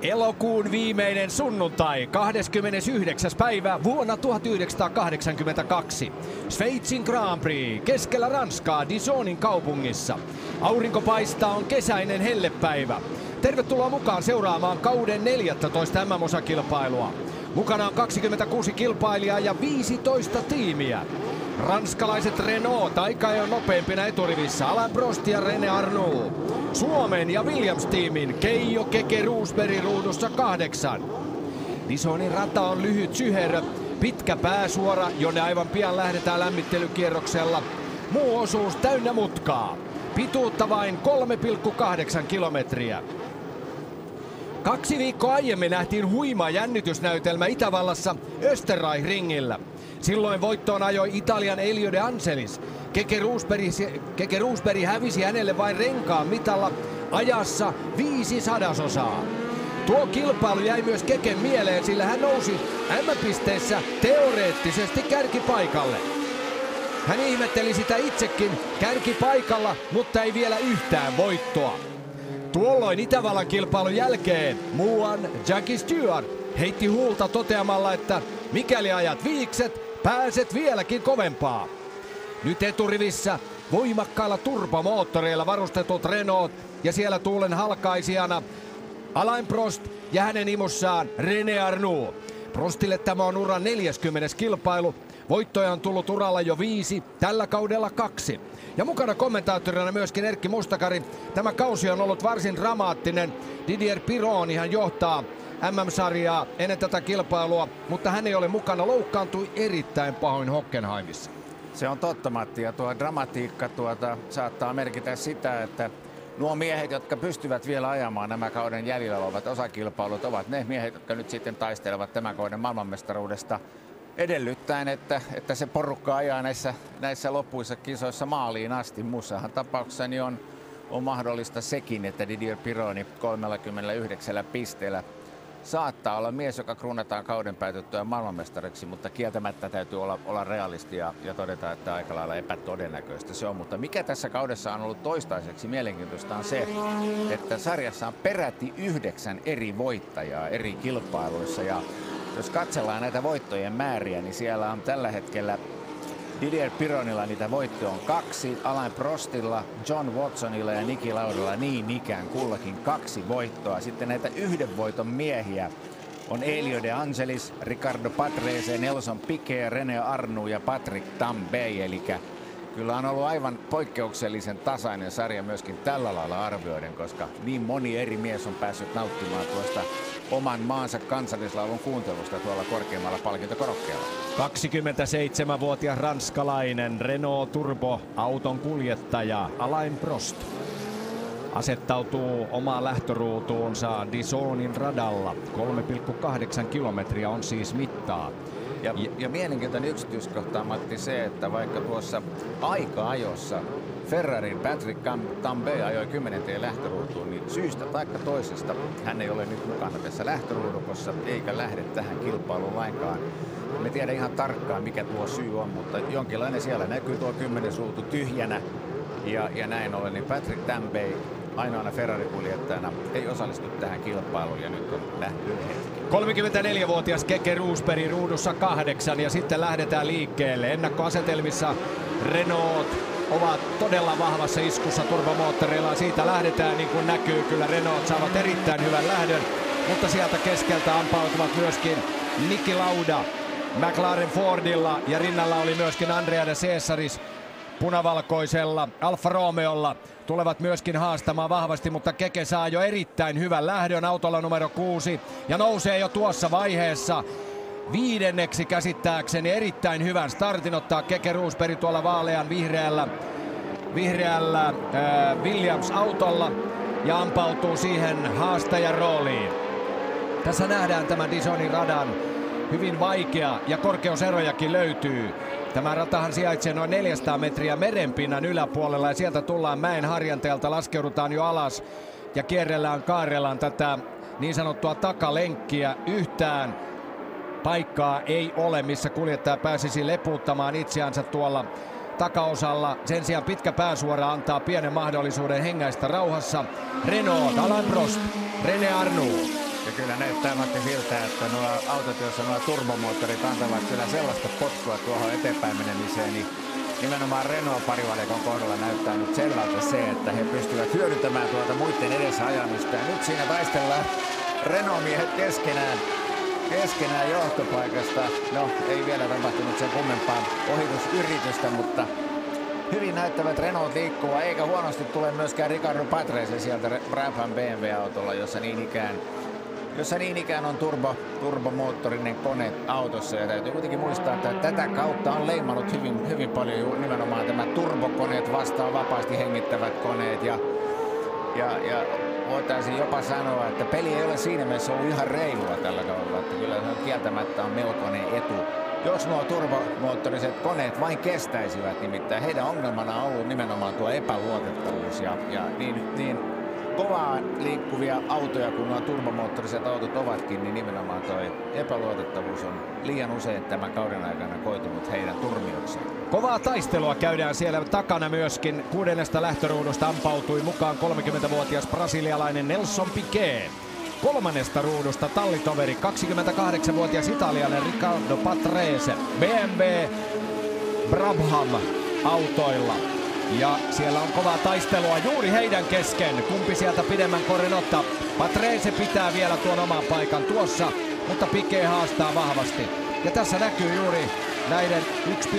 Elokuun viimeinen sunnuntai, 29. päivä vuonna 1982. Sveitsin Grand Prix keskellä Ranskaa Dijonin kaupungissa. Aurinko paistaa, on kesäinen hellepäivä. Tervetuloa mukaan seuraamaan kauden 14 MM-osakilpailua. Mukana on 26 kilpailijaa ja 15 tiimiä. Ranskalaiset Renault aika jo nopeimpina eturivissä, Alain Prost ja René Arnoux. Suomen ja Williams-tiimin Keijo Keke Rosberg ruudussa 8. Dijonin rata on lyhyt syherö, pitkä pääsuora, jonne aivan pian lähdetään lämmittelykierroksella. Muu osuus täynnä mutkaa. Pituutta vain 3,8 kilometriä. 2 viikkoa aiemmin nähtiin huima jännitysnäytelmä Itävallassa Österreich-ringillä. Silloin voittoon ajoi Italian Elio De Angelis. Keke Rosberg hävisi hänelle vain renkaan mitalla ajassa 0,05. Tuo kilpailu jäi myös Keken mieleen, sillä hän nousi M-pisteissä teoreettisesti kärkipaikalle. Hän ihmetteli sitä itsekin kärkipaikalla, mutta ei vielä yhtään voittoa. Tuolloin Itävallan kilpailun jälkeen muuan Jackie Stewart heitti huulta toteamalla, että mikäli ajat viikset, pääset vieläkin kovempaa. Nyt eturivissä voimakkailla turbomoottoreilla varustetut Renault ja siellä tuulen halkaisijana Alain Prost ja hänen imussaan René Arnoux. Prostille tämä on uran 40. kilpailu. Voittoja on tullut uralla jo 5, tällä kaudella 2. Ja mukana kommentaattorina myöskin Erkki Mustakari. Tämä kausi on ollut varsin dramaattinen. Didier Pironi hän johtaa MM-sarjaa ennen tätä kilpailua, mutta hän ei ole mukana, loukkaantui erittäin pahoin Hockenheimissa. Se on totta, Matti, ja tuo dramatiikka saattaa merkitä sitä, että nuo miehet, jotka pystyvät vielä ajamaan nämä kauden jäljellä olevat osakilpailut, ovat ne miehet, jotka nyt sitten taistelevat tämän kauden maailmanmestaruudesta edellyttäen, että se porukka ajaa näissä loppuissa kisoissa maaliin asti. Muussahan tapauksessa niin on mahdollista sekin, että Didier Pironi 39 pisteellä saattaa olla mies, joka kruunataan kauden päätyttyä maailmanmestariksi, mutta kieltämättä täytyy olla realisti ja todeta, että aika lailla epätodennäköistä se on. Mutta mikä tässä kaudessa on ollut toistaiseksi mielenkiintoista on se, että sarjassa on peräti 9 eri voittajaa eri kilpailuissa. Ja jos katsellaan näitä voittojen määriä, niin siellä on tällä hetkellä Didier Pironilla niitä voittoja on 2, Alain Prostilla, John Watsonilla ja Niki Laudalla niin ikään kullakin 2 voittoa. Sitten näitä 1 voiton miehiä on Elio De Angelis, Ricardo Patrese, Nelson Piquet, René Arnoux ja Patrick Tambay. Eli kyllä on ollut aivan poikkeuksellisen tasainen sarja myöskin tällä lailla arvioiden, koska niin moni eri mies on päässyt nauttimaan tuosta oman maansa kansallislaulun kuuntelusta tuolla korkeammalla palkintokorokkeella. 27-vuotias ranskalainen Renault Turbo-auton kuljettaja Alain Prost asettautuu omaan lähtöruutuunsa Dijonin radalla. 3,8 kilometriä on siis mittaa. Ja mielenkiintoinen yksityiskohta, Matti, se, että vaikka tuossa aika-ajossa Ferrarin Patrick Tambay ajoi 10. lähtöruutuun, niin syystä taikka toisesta hän ei ole nyt mukana tässä lähtöruudukossa eikä lähde tähän kilpailuun lainkaan. Me tiedä ihan tarkkaan, mikä tuo syy on, mutta jonkinlainen siellä näkyy tuo 10. ruutu tyhjänä. Ja näin ollen, niin Patrick Tambay ainoana Ferrari-kuljettajana ei osallistu tähän kilpailuun ja nyt on nähty hetki. 34-vuotias Keke Rosberg ruudussa 8 ja sitten lähdetään liikkeelle. Ennakkoasetelmissa Renault ovat todella vahvassa iskussa turbomoottoreilla. Siitä lähdetään, niin kuin näkyy. Kyllä Renault saavat erittäin hyvän lähdön, mutta sieltä keskeltä ampautuvat myöskin Niki Lauda McLaren Fordilla ja rinnalla oli myöskin Andrea de Cesaris punavalkoisella Alfa Romeolla. Tulevat myöskin haastamaan vahvasti, mutta Keke saa jo erittäin hyvän lähdön autolla numero 6 ja nousee jo tuossa vaiheessa 5. käsittääkseni erittäin hyvän startin. Ottaa Keke Rosberg tuolla vaalean vihreällä Williams-autolla ja ampautuu siihen haastajan rooliin. Tässä nähdään tämän Dijonin radan hyvin vaikea ja korkeuserojakin löytyy. Tämä ratahan sijaitsee noin 400 metriä merenpinnan yläpuolella ja sieltä tullaan mäen harjanteelta, laskeudutaan jo alas ja kaarellaan tätä niin sanottua takalenkkiä yhtään paikkaa ei ole, missä kuljettaja pääsisi lepuuttamaan itseänsä tuolla takaosalla. Sen sijaan pitkä pääsuora antaa pienen mahdollisuuden hengäistä rauhassa. Renault, Alain Prost, René Arnoux. Ja kyllä näyttää Matti siltä, että nuo autot, joissa nuo turbomoottorit antavat kyllä sellaista potkua tuohon eteenpäin menemiseen, niin nimenomaan Renault-parivalikon kohdalla näyttää nyt selvältä se, että he pystyvät hyödyntämään tuota muiden edessä ajamista. Ja nyt siinä taistellaan Renault-miehet keskenään johtopaikasta. No, ei vielä tapahtunut sen kummempaa ohitusyritystä, mutta hyvin näyttävät Renault liikkuva, eikä huonosti tule myöskään Ricardo Patrese sieltä Brabham BMW-autolla, jossa niin ikään on turbomoottorinen kone autossa. Ja täytyy kuitenkin muistaa, että tätä kautta on leimannut hyvin paljon nimenomaan tämä turbokoneet vastaan vapaasti hengittävät koneet. Ja voitaisiin jopa sanoa, että peli ei ole siinä mielessä ollut ihan reilua tällä kaudella. Että kyllä se kieltämättä on melkoinen etu. Jos nuo turbomoottoriset koneet vain kestäisivät, nimittäin heidän ongelmana on ollut nimenomaan tuo epäluotettavuus ja niin kovaa liikkuvia autoja, kun nuo turbomoottoriset autot ovatkin, niin nimenomaan tuo epäluotettavuus on liian usein tämän kauden aikana koitunut heidän turmiokseen. Kovaa taistelua käydään siellä takana myöskin. 6. lähtöruudusta ampautui mukaan 30-vuotias brasilialainen Nelson Piquet. 3. ruudusta tallitoveri 28-vuotias italialainen Riccardo Patrese BMW Brabham autoilla. Ja siellä on kovaa taistelua juuri heidän kesken. Kumpi sieltä pidemmän korin ottaa. Patrese pitää vielä tuon oman paikan tuossa, mutta Piquet haastaa vahvasti. Ja tässä näkyy juuri näiden 1,5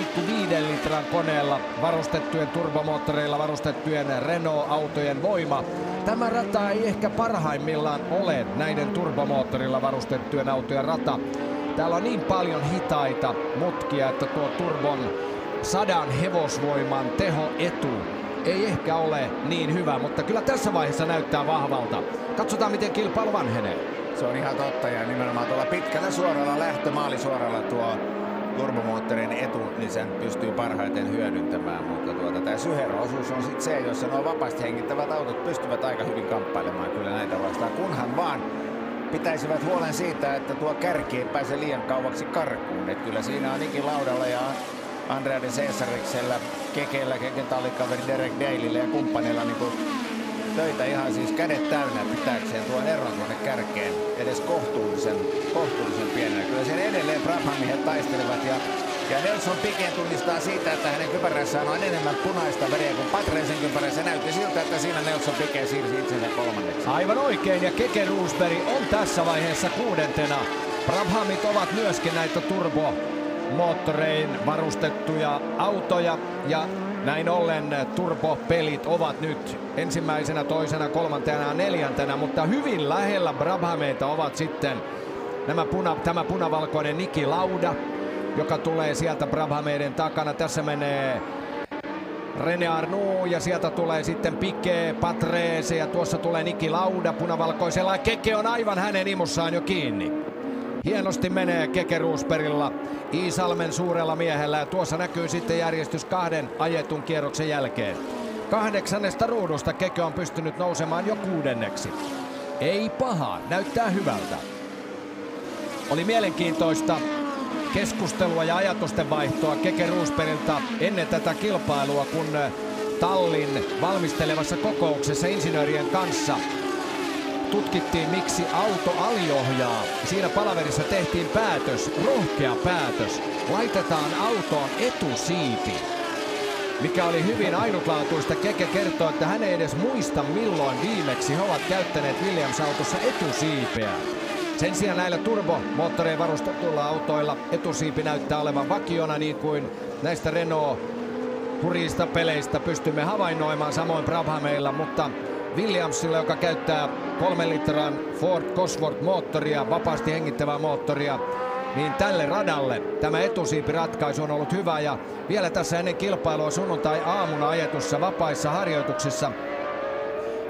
litran koneella varustettujen turbomoottoreilla varustettujen Renault-autojen voima. Tämä rata ei ehkä parhaimmillaan ole näiden turbomoottorilla varustettujen autojen rata. Täällä on niin paljon hitaita mutkia, että tuo turbon 100 hevosvoiman tehoetu ei ehkä ole niin hyvä, mutta kyllä tässä vaiheessa näyttää vahvalta. Katsotaan, miten kilpailu vanhenee. Se on ihan totta, ja nimenomaan tuolla pitkällä suoralla lähtömaalisuoralla tuo turbomoottorin etu, niin sen pystyy parhaiten hyödyntämään, mutta tämä syheroosuus on sitten se, jossa nuo vapaasti hengittävät autot pystyvät aika hyvin kamppailemaan kyllä näitä vastaan, kunhan vaan pitäisivät huolen siitä, että tuo kärki ei pääse liian kauaksi karkuun. Et kyllä siinä on Niki Laudalla ja Andrea de Cesariksella, Keken tallikaveri Derek Dalylla ja kumppaneilla niin töitä ihan siis kädet täynnä pitääkseen tuon eron tuonne kärkeen edes kohtuullisen pienenä. Kyllä siellä edelleen Brabham-miehet taistelevat ja Nelson Piquet tunnistaa siitä, että hänen kypärässään on enemmän punaista väriä kuin Patresen kypärässä. Näytti siltä, että siinä Nelson Piquet siirsi itsensä 3. Aivan oikein, ja Keke Roosberg on tässä vaiheessa 6. Brabhamit ovat myöskin näitä turbomoottorein varustettuja autoja, ja näin ollen turbopelit ovat nyt ensimmäisenä, toisena, 3. ja 4. mutta hyvin lähellä Brabhameita ovat sitten tämä punavalkoinen Niki Lauda, joka tulee sieltä Brabhameiden takana. Tässä menee René Arnoux ja sieltä tulee sitten Piquet, Patrese ja tuossa tulee Niki Lauda punavalkoisella. Keke on aivan hänen imussaan jo kiinni. Hienosti menee Keke Roosbergilla, Iisalmen suurella miehellä, ja tuossa näkyy sitten järjestys 2 ajetun kierroksen jälkeen. 8. ruudusta Keke on pystynyt nousemaan jo 6. Ei paha, näyttää hyvältä. Oli mielenkiintoista keskustelua ja ajatusten vaihtoa Keke Roosbergilta ennen tätä kilpailua, kun tallin valmistelevassa kokouksessa insinöörien kanssa tutkittiin, miksi auto aliohjaa. Siinä palaverissa tehtiin päätös, rohkea päätös. Laitetaan autoon etusiipi, mikä oli hyvin ainutlaatuista. Keke kertoo, että hän ei edes muista, milloin viimeksi he ovat käyttäneet Williams-autossa etusiipeä. Sen sijaan näillä turbomoottoreilla varustetuilla autoilla etusiipi näyttää olevan vakiona, niin kuin näistä Renault hurjista peleistä pystymme havainnoimaan, samoin Brabhameilla, mutta Williamsilla, joka käyttää 3 litran Ford Cosworth-moottoria, vapaasti hengittävää moottoria, niin tälle radalle tämä etusiipiratkaisu on ollut hyvä. Ja vielä tässä ennen kilpailua sunnuntai-aamuna ajetussa vapaissa harjoituksissa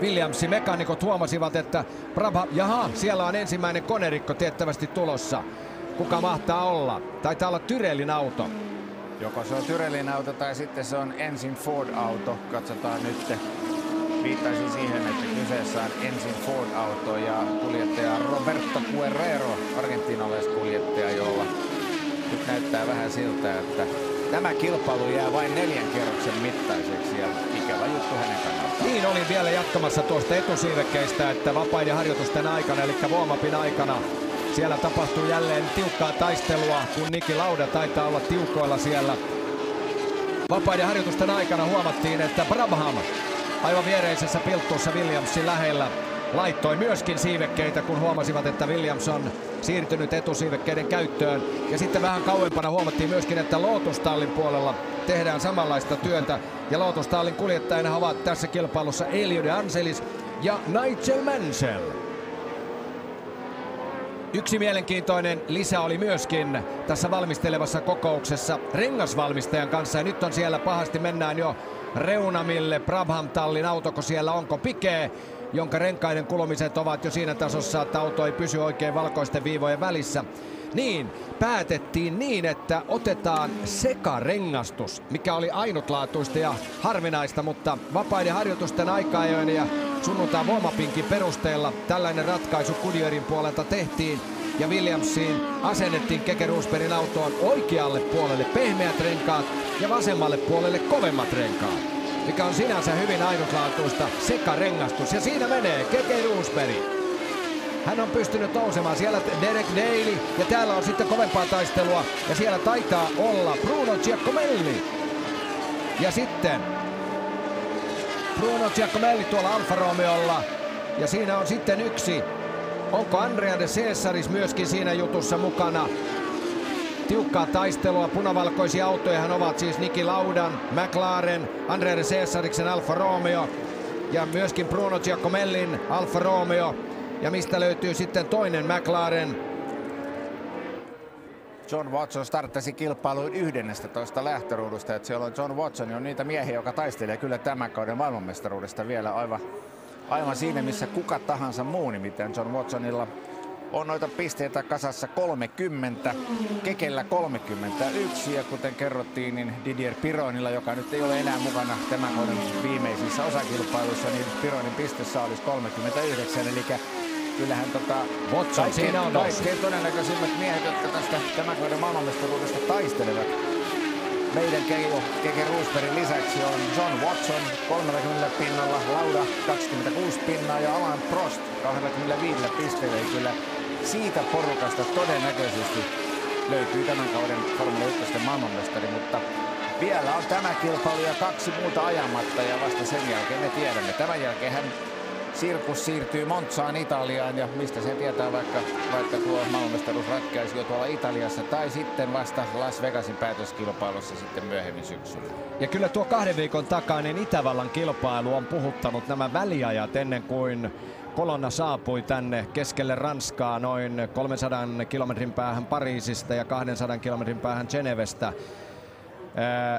Williamsin mekaanikot huomasivat, että siellä on ensimmäinen konerikko tiettävästi tulossa. Kuka mahtaa olla? Taitaa olla Tyrellin auto. Joko se on Tyrellin auto tai sitten se on ensin Ford-auto. Katsotaan nyt, Viittaisin siihen, että kyseessä on ensin Ford-auto ja kuljettaja Roberto Guerrero, argentiinalaiskuljettaja, jolla nyt näyttää vähän siltä, että tämä kilpailu jää vain 4 kierroksen mittaiseksi ja ikävä juttu hänen kannaltaan. Niin, olin vielä jatkamassa tuosta etusiivekkeistä, että vapaiden harjoitusten aikana, eli warm-upin aikana, siellä tapahtuu jälleen tiukkaa taistelua, kun Niki Lauda taitaa olla tiukoilla siellä. Vapaiden harjoitusten aikana huomattiin, että Brabham aivan viereisessä pilttuussa Williamsin lähellä laittoi myöskin siivekkeitä, kun huomasivat, että Williams on siirtynyt etusiivekkeiden käyttöön. Ja sitten vähän kauempana huomattiin myöskin, että Lotus Tallin puolella tehdään samanlaista työtä. Ja Lotus Tallin kuljettajina ovat tässä kilpailussa Elio de Angelis ja Nigel Mansell. Yksi mielenkiintoinen lisä oli myöskin tässä valmistelevassa kokouksessa rengasvalmistajan kanssa. Ja nyt on siellä pahasti, mennään jo reunamille. Brabham Tallin autoko siellä, onko Piquet, jonka renkaiden kulumiset ovat jo siinä tasossa, että auto ei pysy oikein valkoisten viivojen välissä. Niin, päätettiin niin, että otetaan sekarengastus, mikä oli ainutlaatuista ja harvinaista, mutta vapaiden harjoitusten aika-ajoin ja sunnuntain warm-upinkin perusteella tällainen ratkaisu Goodyearin puolelta tehtiin. Ja Williamsiin asennettiin Keke Rosbergin autoon oikealle puolelle pehmeät renkaat ja vasemmalle puolelle kovemmat renkaat, mikä on sinänsä hyvin ainutlaatuista sekarengastus. Ja siinä menee Keke Rosberg. Hän on pystynyt nousemaan. Siellä Derek Daly ja täällä on sitten kovempaa taistelua. Ja siellä taitaa olla Bruno Giacomelli. Ja sitten Bruno Giacomelli tuolla Alfa Romeolla. Ja siinä on sitten yksi. Onko Andrea de Cesaris myöskin siinä jutussa mukana? Tiukkaa taistelua. Punavalkoisia autojahan ovat siis Niki Laudan, McLaren, Andrea de Cesariksen Alfa Romeo ja myöskin Bruno Giacomellin Alfa Romeo. Ja mistä löytyy sitten toinen McLaren? John Watson starttasi kilpailuun 11 lähtöruudusta, että siellä on John Watson on niitä miehiä, joka taistelee kyllä tämän kauden maailmanmestaruudesta vielä aivan siinä, missä kuka tahansa muu, nimittäin John Watsonilla on noita pisteitä kasassa 30, Kekellä 31 ja kuten kerrottiin, niin Didier Pironilla, joka nyt ei ole enää mukana tämän kauden viimeisissä osakilpailuissa, niin Pironin pistessä olisi 39, eli kyllähän Watson siinä on kaikkein todennäköisimmät miehet, jotka tästä tämän kauden maailmanmestaruudesta taistelevat. Meidän Keke Rosbergin lisäksi on John Watson 30 pinnalla, Lauda 26 pinnaa ja Alain Prost 25 pisteellä. Kyllä siitä porukasta todennäköisesti löytyy tämän kauden Formula 1 maailmanmestari, mutta vielä on tämä kilpailu ja 2 muuta ajamatta ja vasta sen jälkeen me tiedämme. Tämän jälkeen hän sirkus siirtyy Monzaan Italiaan ja mistä se tietää, vaikka tuo maailmanmestaruus ratkaisi jo tuolla Italiassa tai sitten vasta Las Vegasin päätöskilpailussa sitten myöhemmin syksyllä. Ja kyllä tuo 2 viikon takainen Itävallan kilpailu on puhuttanut nämä väliajat ennen kuin kolonna saapui tänne keskelle Ranskaa noin 300 kilometrin päähän Pariisista ja 200 kilometrin päähän Genevestä.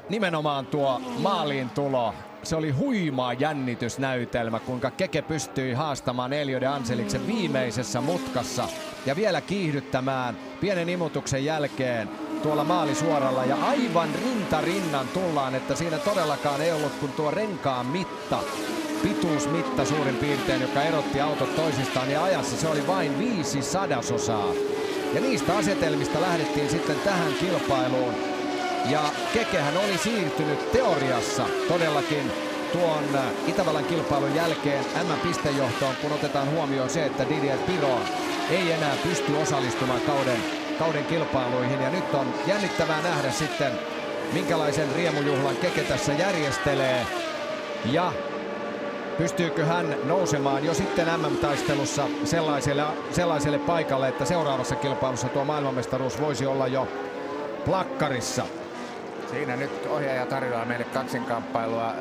Nimenomaan tuo maaliin tulo. Se oli huima jännitysnäytelmä, kuinka Keke pystyi haastamaan Elio de Angeliksen viimeisessä mutkassa ja vielä kiihdyttämään pienen imutuksen jälkeen tuolla maalisuoralla. Ja aivan rinta rinnan tullaan, että siinä todellakaan ei ollut kuin tuo renkaan mitta, pituusmitta suurin piirtein, joka erotti autot toisistaan ja ajassa se oli vain 5/100. Ja niistä asetelmista lähdettiin sitten tähän kilpailuun. Ja Kekehän oli siirtynyt teoriassa todellakin tuon Itävallan kilpailun jälkeen M-pistejohtoon, kun otetaan huomioon se, että Didier Piron ei enää pysty osallistumaan kauden kilpailuihin. Ja nyt on jännittävää nähdä sitten, minkälaisen riemujuhlan Keke tässä järjestelee. Ja pystyykö hän nousemaan jo sitten MM-taistelussa sellaiselle paikalle, että seuraavassa kilpailussa tuo maailmanmestaruus voisi olla jo plakkarissa. Siinä nyt ohjaaja tarjoaa meille kaksinkamppailua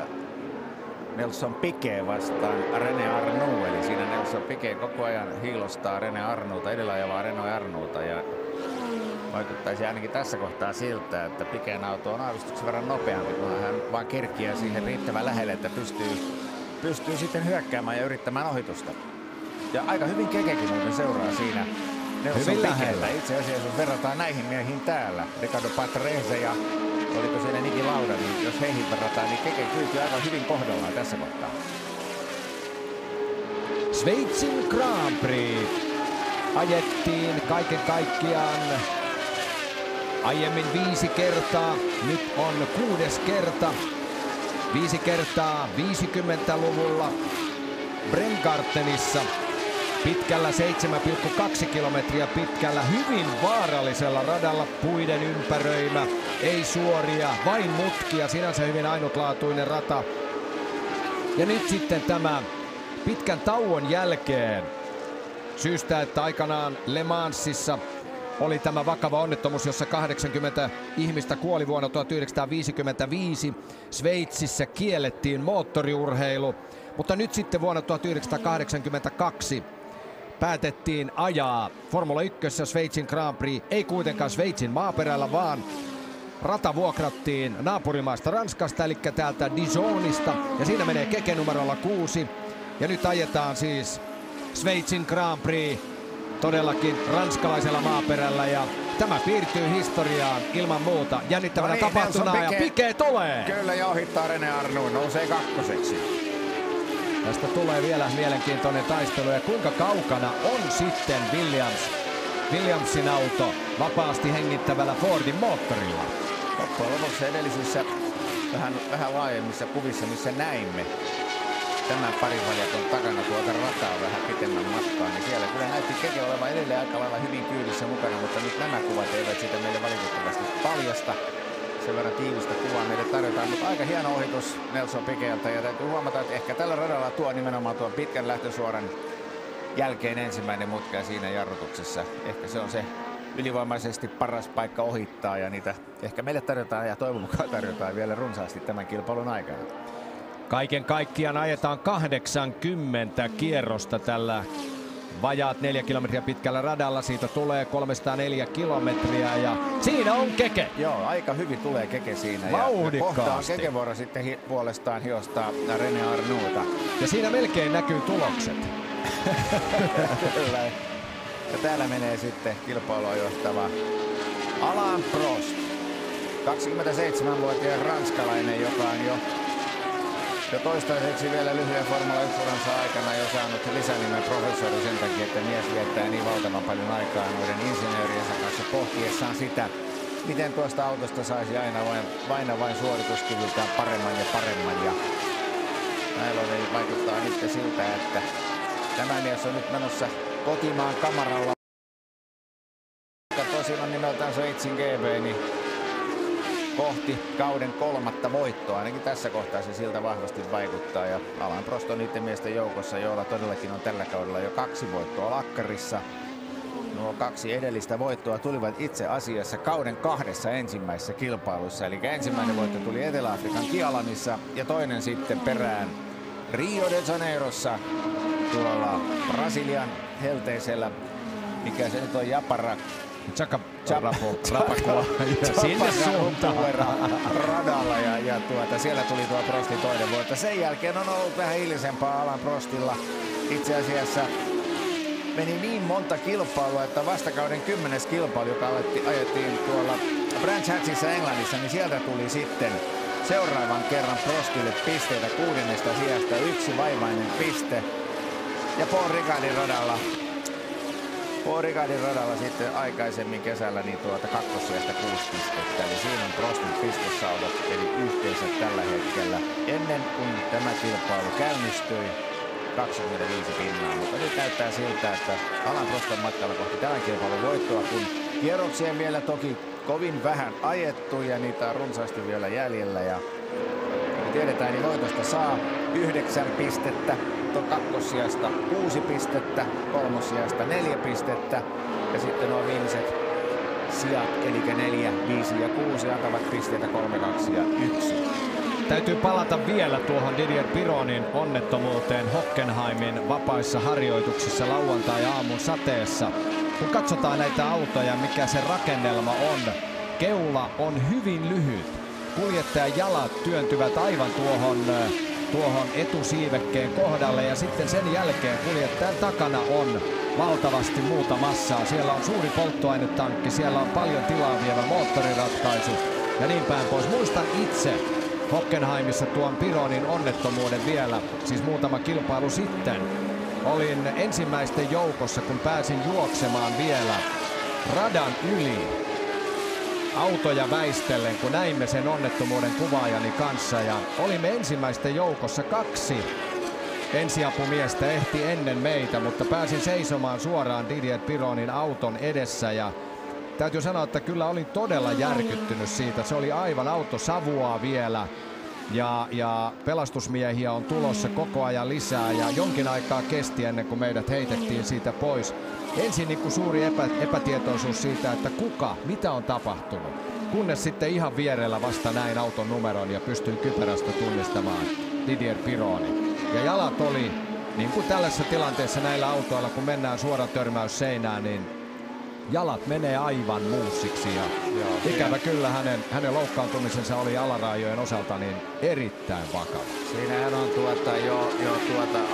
Nelson Piquet vastaan René Arnoux. Eli siinä Nelson Piquet koko ajan hiilostaa René Arnouta, edellä ajavaa René Arnouta. Ja vaikuttaisi ainakin tässä kohtaa siltä, että Piquetin auto on aavistuksen verran nopeampi, kun hän vaan kerkiää siihen riittävän lähelle, että pystyy sitten hyökkäämään ja yrittämään ohitusta. Ja aika hyvin Kekekin muuten seuraa siinä Nelson Piquetä. Itse asiassa jos verrataan näihin miehiin täällä, Ricardo Patrese ja oliko siinä Niki Lauda, niin jos heihin verrataan, niin Keke kyyti aivan hyvin kohdallaan tässä kohtaa. Sveitsin Grand Prix ajettiin kaiken kaikkiaan aiemmin 5 kertaa, nyt on 6. kerta. 5 kertaa 50-luvulla Bremgartenissa pitkällä 7,2 kilometriä pitkällä hyvin vaarallisella radalla, puiden ympäröimä, ei suoria, vain mutkia, sinänsä hyvin ainutlaatuinen rata. Ja nyt sitten tämä pitkän tauon jälkeen, syystä että aikanaan Le Mansissa oli tämä vakava onnettomuus, jossa 80 ihmistä kuoli vuonna 1955. Sveitsissä kiellettiin moottoriurheilu, mutta nyt sitten vuonna 1982 päätettiin ajaa Formula 1 Sveitsin Grand Prix, ei kuitenkaan Sveitsin maaperällä, vaan rata vuokrattiin naapurimaasta Ranskasta, eli täältä Dijonista, ja siinä menee keke numerolla 6. Ja nyt ajetaan siis Sveitsin Grand Prix todellakin ranskalaisella maaperällä, ja tämä piirtyy historiaan ilman muuta. Jännittävänä tapahtuna, ja Piquet tulee! Kyllä, ja ohittaa René Arnoux, nousee 2. Tästä tulee vielä mielenkiintoinen taistelu, ja kuinka kaukana on sitten Williamsin auto vapaasti hengittävällä Fordin moottorilla. Loppujen lopuksi edellisissä vähän laajemmissa kuvissa, missä näimme tämän parivaljakon takana tuolta rataa vähän pitemmän matkaa, niin siellä kyllä näytti Keke olevan edelleen aika lailla hyvin kyydissä mukana, mutta nyt nämä kuvat eivät sitä meille valitettavasti paljasta. Sen verran tiivistä kuvaa meille tarjotaan, mutta aika hieno ohitus Nelson Piqueteltä, ja täytyy huomata, että ehkä tällä radalla tuo nimenomaan tuon pitkän lähtösuoran jälkeen ensimmäinen mutka siinä jarrutuksessa. Ehkä se on se ylivoimaisesti paras paikka ohittaa, ja niitä ehkä meille tarjotaan ja toivon mukaan tarjotaan vielä runsaasti tämän kilpailun aikana. Kaiken kaikkiaan ajetaan 80 kierrosta tällä vajaat 4 kilometriä pitkällä radalla. Siitä tulee 304 kilometriä, ja siinä on Keke. Joo, aika hyvin tulee Keke siinä. Vauhdikkaasti. Ja kohtaan Keke vuoro sitten puolestaan hiostaa René Arnouta. Ja siinä melkein näkyy tulokset. Kyllä. Ja täällä menee sitten kilpailua johtava Alain Prost. 27-vuotias ranskalainen, joka on jo toistaiseksi vielä lyhyen Formula 1-uransa aikana jo saanut lisänimen professori sen takia, että mies viettää niin valtavan paljon aikaa noiden insinööriensä kanssa pohtiessaan sitä, miten tuosta autosta saisi aina vain suorituskyvyltään paremman ja paremman. Ja näillä vaikuttaa nyt siltä, että tämä mies on nyt menossa kotimaan kamaralla. Tosiaan on nimeltään Sveitsin GB, niin kohti kauden 3. voittoa. Ainakin tässä kohtaa se siltä vahvasti vaikuttaa. Ja Alain Prost on niiden miesten joukossa, joilla todellakin on tällä kaudella jo 2 voittoa lakkarissa. Nuo 2 edellistä voittoa tulivat itse asiassa kauden 2 ensimmäisessä kilpailussa. Eli ensimmäinen voitto tuli Etelä-Afrikan Kialamissa ja toinen sitten perään Rio de Janeirossa tuolla Brasilian helteisellä, mikä se nyt on, Rapakua sinne suuntaan radalla, ja siellä tuli tuo Prostin toinen voitto. Sen jälkeen on ollut vähän hiljaisempaa Alain Prostilla. Itse asiassa meni niin monta kilpailua, että vastakauden 10. kilpailu, joka ajettiin tuolla Brands Hatchissa Englannissa, niin sieltä tuli sitten seuraavan kerran Prostille pisteitä 6. sijasta, 1 vaivainen piste. Ja Paul Ricardin radalla sitten aikaisemmin kesällä niin 2. sijasta 6 pistettä. Eli siinä on Prostin pistesaldo, eli yhteensä tällä hetkellä ennen kuin tämä kilpailu käynnistyi 25 pinnaa. Mutta nyt näyttää siltä, että Alain Prost on matkalla kohti tämän kilpailun voittoa, kun kierroksia vielä toki kovin vähän ajettu ja niitä on runsaasti vielä jäljellä. Ja kun tiedetään, niin voitosta saa 9 pistettä, 2. sijasta 6 pistettä, 3. sijasta 4 pistettä ja sitten nuo viimeiset sijat, eli 4, 5 ja 6 antavat pisteitä 3, 2 ja 1. Täytyy palata vielä tuohon Didier Pironin onnettomuuteen Hockenheimin vapaissa harjoituksissa lauantai-aamun sateessa. Kun katsotaan näitä autoja, mikä se rakennelma on, keula on hyvin lyhyt. Kuljettajan jalat työntyvät aivan tuohon etusiivekkeen kohdalle, ja sitten sen jälkeen kuljettajan takana on valtavasti muuta massaa. Siellä on suuri polttoainetankki, siellä on paljon tilaa vievä moottoriratkaisu ja niin päin pois. Muistan itse Hockenheimissa tuon Pironin onnettomuuden vielä, siis muutama kilpailu sitten. olin ensimmäisten joukossa, kun pääsin juoksemaan vielä radan yli autoja väistellen, kun näimme sen onnettomuuden kuvaajani kanssa. Ja olimme ensimmäisten joukossa. 2 ensiapumiestä ehti ennen meitä, mutta pääsin seisomaan suoraan Didier Pironin auton edessä. Ja täytyy sanoa, että kyllä olin todella järkyttynyt siitä. Se oli aivan, auto savuaa vielä. Ja pelastusmiehiä on tulossa koko ajan lisää ja jonkin aikaa kesti ennen kuin meidät heitettiin siitä pois. Ensin niin kuin suuri epätietoisuus siitä, että mitä on tapahtunut. Kunnes sitten ihan vierellä vasta näin auton numeron ja pystyin kypärästä tunnistamaan Didier Pironin. Ja jalat oli, niin kuin tällaisessa tilanteessa näillä autoilla, kun mennään suora törmäys seinään, niin jalat menee aivan muussiksi ja ikävä kyllä hänen loukkaantumisensa oli alaraajojen osalta niin erittäin vakava. Siinähän on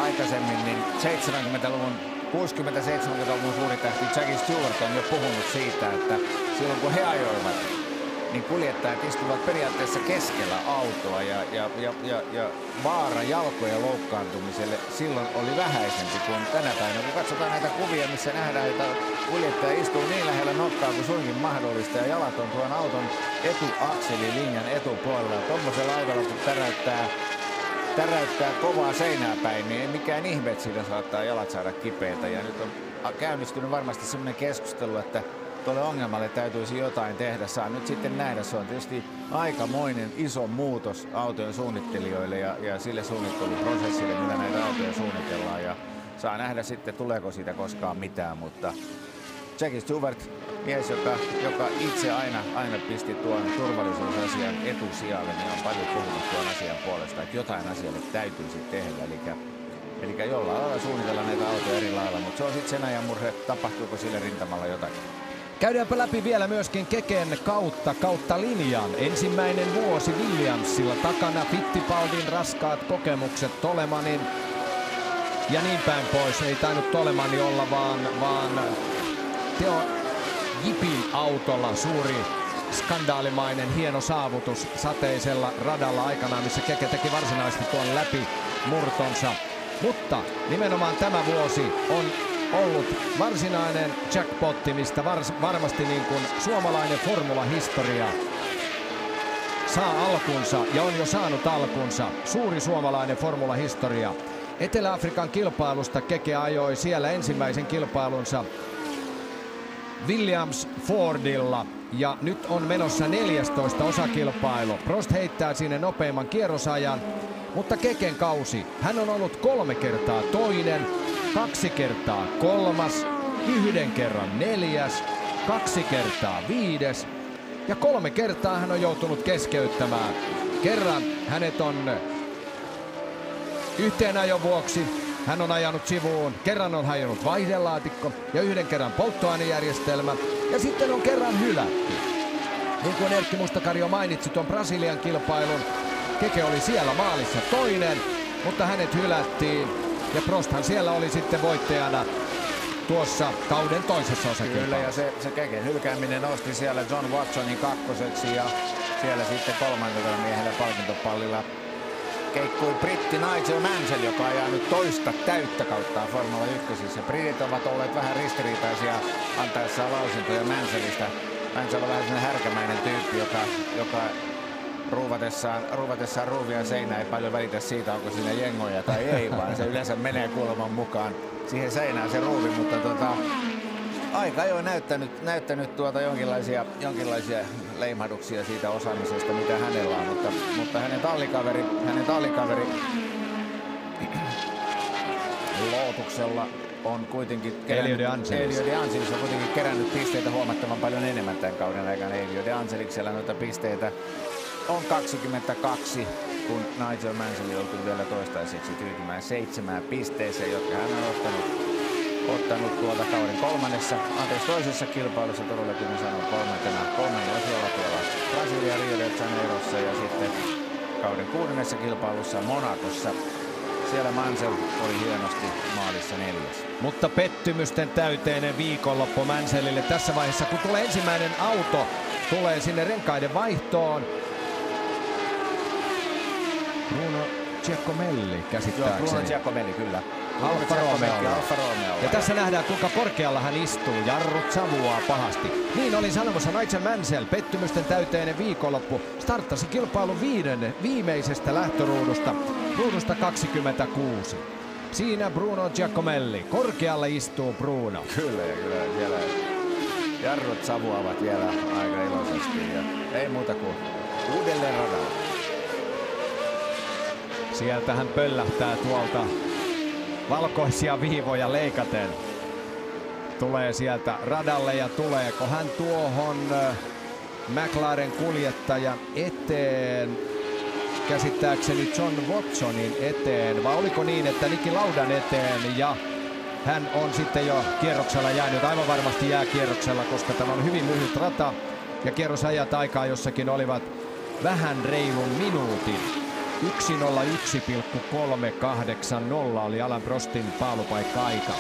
aikaisemmin niin 70-luvun, 60-70-luvun suuri tähti Jackie Stewart on jo puhunut siitä, että silloin kun he ajoivat, niin kuljettajat istuvat periaatteessa keskellä autoa ja vaara jalkojen loukkaantumiselle silloin oli vähäisempi kuin tänä päivänä. Kun katsotaan näitä kuvia, missä nähdään, että kuljettaja istuu niin lähellä nokkaa kuin suinkin mahdollista ja jalat on tuon auton etuakselilinjan etupuolella. Tuommoisella autolla kun täräyttää kovaa seinää päin, niin ei mikään ihme, että siitä saattaa jalat saada kipeitä. Ja nyt on käynnistynyt varmasti sellainen keskustelu, että tuolle ongelmalle täytyisi jotain tehdä. Saa nyt sitten nähdä. Se on tietysti aikamoinen iso muutos autojen suunnittelijoille ja sille suunnitteluprosessille, millä näitä autoja suunnitellaan. Ja saa nähdä sitten, tuleeko siitä koskaan mitään. Mutta Jackie Stewart, mies, joka itse aina pisti tuon turvallisuusasian etusijalle, niin on paljon puhunut tuon asian puolesta, että jotain asialle täytyisi tehdä. Eli jollain lailla suunnitella näitä autoja eri lailla, mutta se on sitten sen ajan murhe, tapahtuuko sille rintamalla jotakin. Käydäänpä läpi vielä myöskin Keken kautta linjan. Ensimmäinen vuosi Williamsilla, takana Fittipaldin raskaat kokemukset, Tolemanin ja niin päin pois. Ei tainnut Tolemani olla, vaan Theo Jipin autolla suuri skandaalimainen hieno saavutus sateisella radalla aikanaan, missä Keke teki varsinaisesti tuon läpimurtonsa. Mutta nimenomaan tämä vuosi on ollut varsinainen jackpotti, mistä varmasti niin kuin suomalainen formulahistoria saa alkunsa ja on jo saanut alkunsa. Suuri suomalainen formulahistoria. Etelä-Afrikan kilpailusta Keke ajoi siellä ensimmäisen kilpailunsa Williams Fordilla ja nyt on menossa 14 osakilpailu. Prost heittää sinne nopeimman kierrosajan, mutta Keken kausi, hän on ollut 3 kertaa toinen, 2 kertaa 3, 1 kerran 4, 2 kertaa 5 ja 3 kertaa hän on joutunut keskeyttämään. Kerran hänet on yhteen ajon vuoksi hän on ajanut sivuun, kerran on hajonnut vaihdelaatikko ja 1 kerran polttoainejärjestelmä ja sitten on kerran hylätty. Niin kuin Erkki Mustakari jo mainitsi tuon Brasilian kilpailun, Keke oli siellä maalissa toinen, mutta hänet hylättiin ja Prosthan siellä oli sitten voittajana tuossa kauden toisessa osakilpailussa. Kyllä, ja se Keken hylkääminen nosti siellä John Watsonin kakkoseksi ja siellä sitten 3. miehellä palkintopallilla keikkui britti Nigel Mansell, joka ajaa nyt toista täyttä kauttaan Formula 1. Britit ovat olleet vähän ristiriitaisia antaessaan lausuntoja Mansellista. Mansell on vähän sellainen härkämäinen tyyppi, joka ruuvatessaan ruuvia seinään ei paljon välitä siitä, onko siinä jengoja tai ei, vaan se yleensä menee kuuleman mukaan siihen seinään se ruuvi, mutta aika ajoin näyttänyt jonkinlaisia leimahduksia siitä osaamisesta, mitä hänellä on, mutta hänen tallikaveri Lootuksella on kuitenkin Elio De Angelis on kuitenkin kerännyt pisteitä huomattavan paljon enemmän tämän kauden aikana. Elio De Angeliksella noita pisteitä on 22, kun Nigel Mansell joutui vielä toistaiseksi tyytymään 7 pisteeseen, jotka hän on ottanut tuolta kauden toisessa kilpailussa, todellakin sanon kolmannella siellä tuolla Brasilia Rio de Janeirossa ja sitten kauden 6. kilpailussa Monacossa. Siellä Mansell oli hienosti maalissa 4. Mutta pettymysten täyteinen viikonloppu Mansellille tässä vaiheessa, kun tulee ensimmäinen auto, tulee sinne renkaiden vaihtoon. Bruno Giacomelli käsittääkseni. Joo, Bruno Giacomelli, kyllä. Alfa Romeolla. Alfa Romeolla. Ja tässä nähdään, kuinka korkealla hän istuu. Jarrut savuaa pahasti. Niin oli sanomassa Nigel Mansell. Pettymysten täyteinen viikonloppu. Starttasi kilpailun viimeisestä lähtöruudusta. Ruudusta 26. Siinä Bruno Giacomelli. Korkealle istuu Bruno. Kyllä siellä jarrut savuavat vielä aika iloisesti. Ja ei muuta kuin uudelleen radalle. Sieltä hän pöllähtää tuolta valkoisia viivoja leikaten. Tulee sieltä radalle ja tuleeko hän tuohon McLaren kuljettajan eteen, käsittääkseni John Watsonin eteen, vai oliko niin, että Niki Laudan eteen, ja hän on sitten jo kierroksella jäänyt, aivan varmasti jää kierroksella, koska tämä on hyvin lyhyt rata ja kierrosajat aikaa jossakin olivat vähän reilun minuutin. 1:01,380 oli Alain Prostin paalupaikka-aika.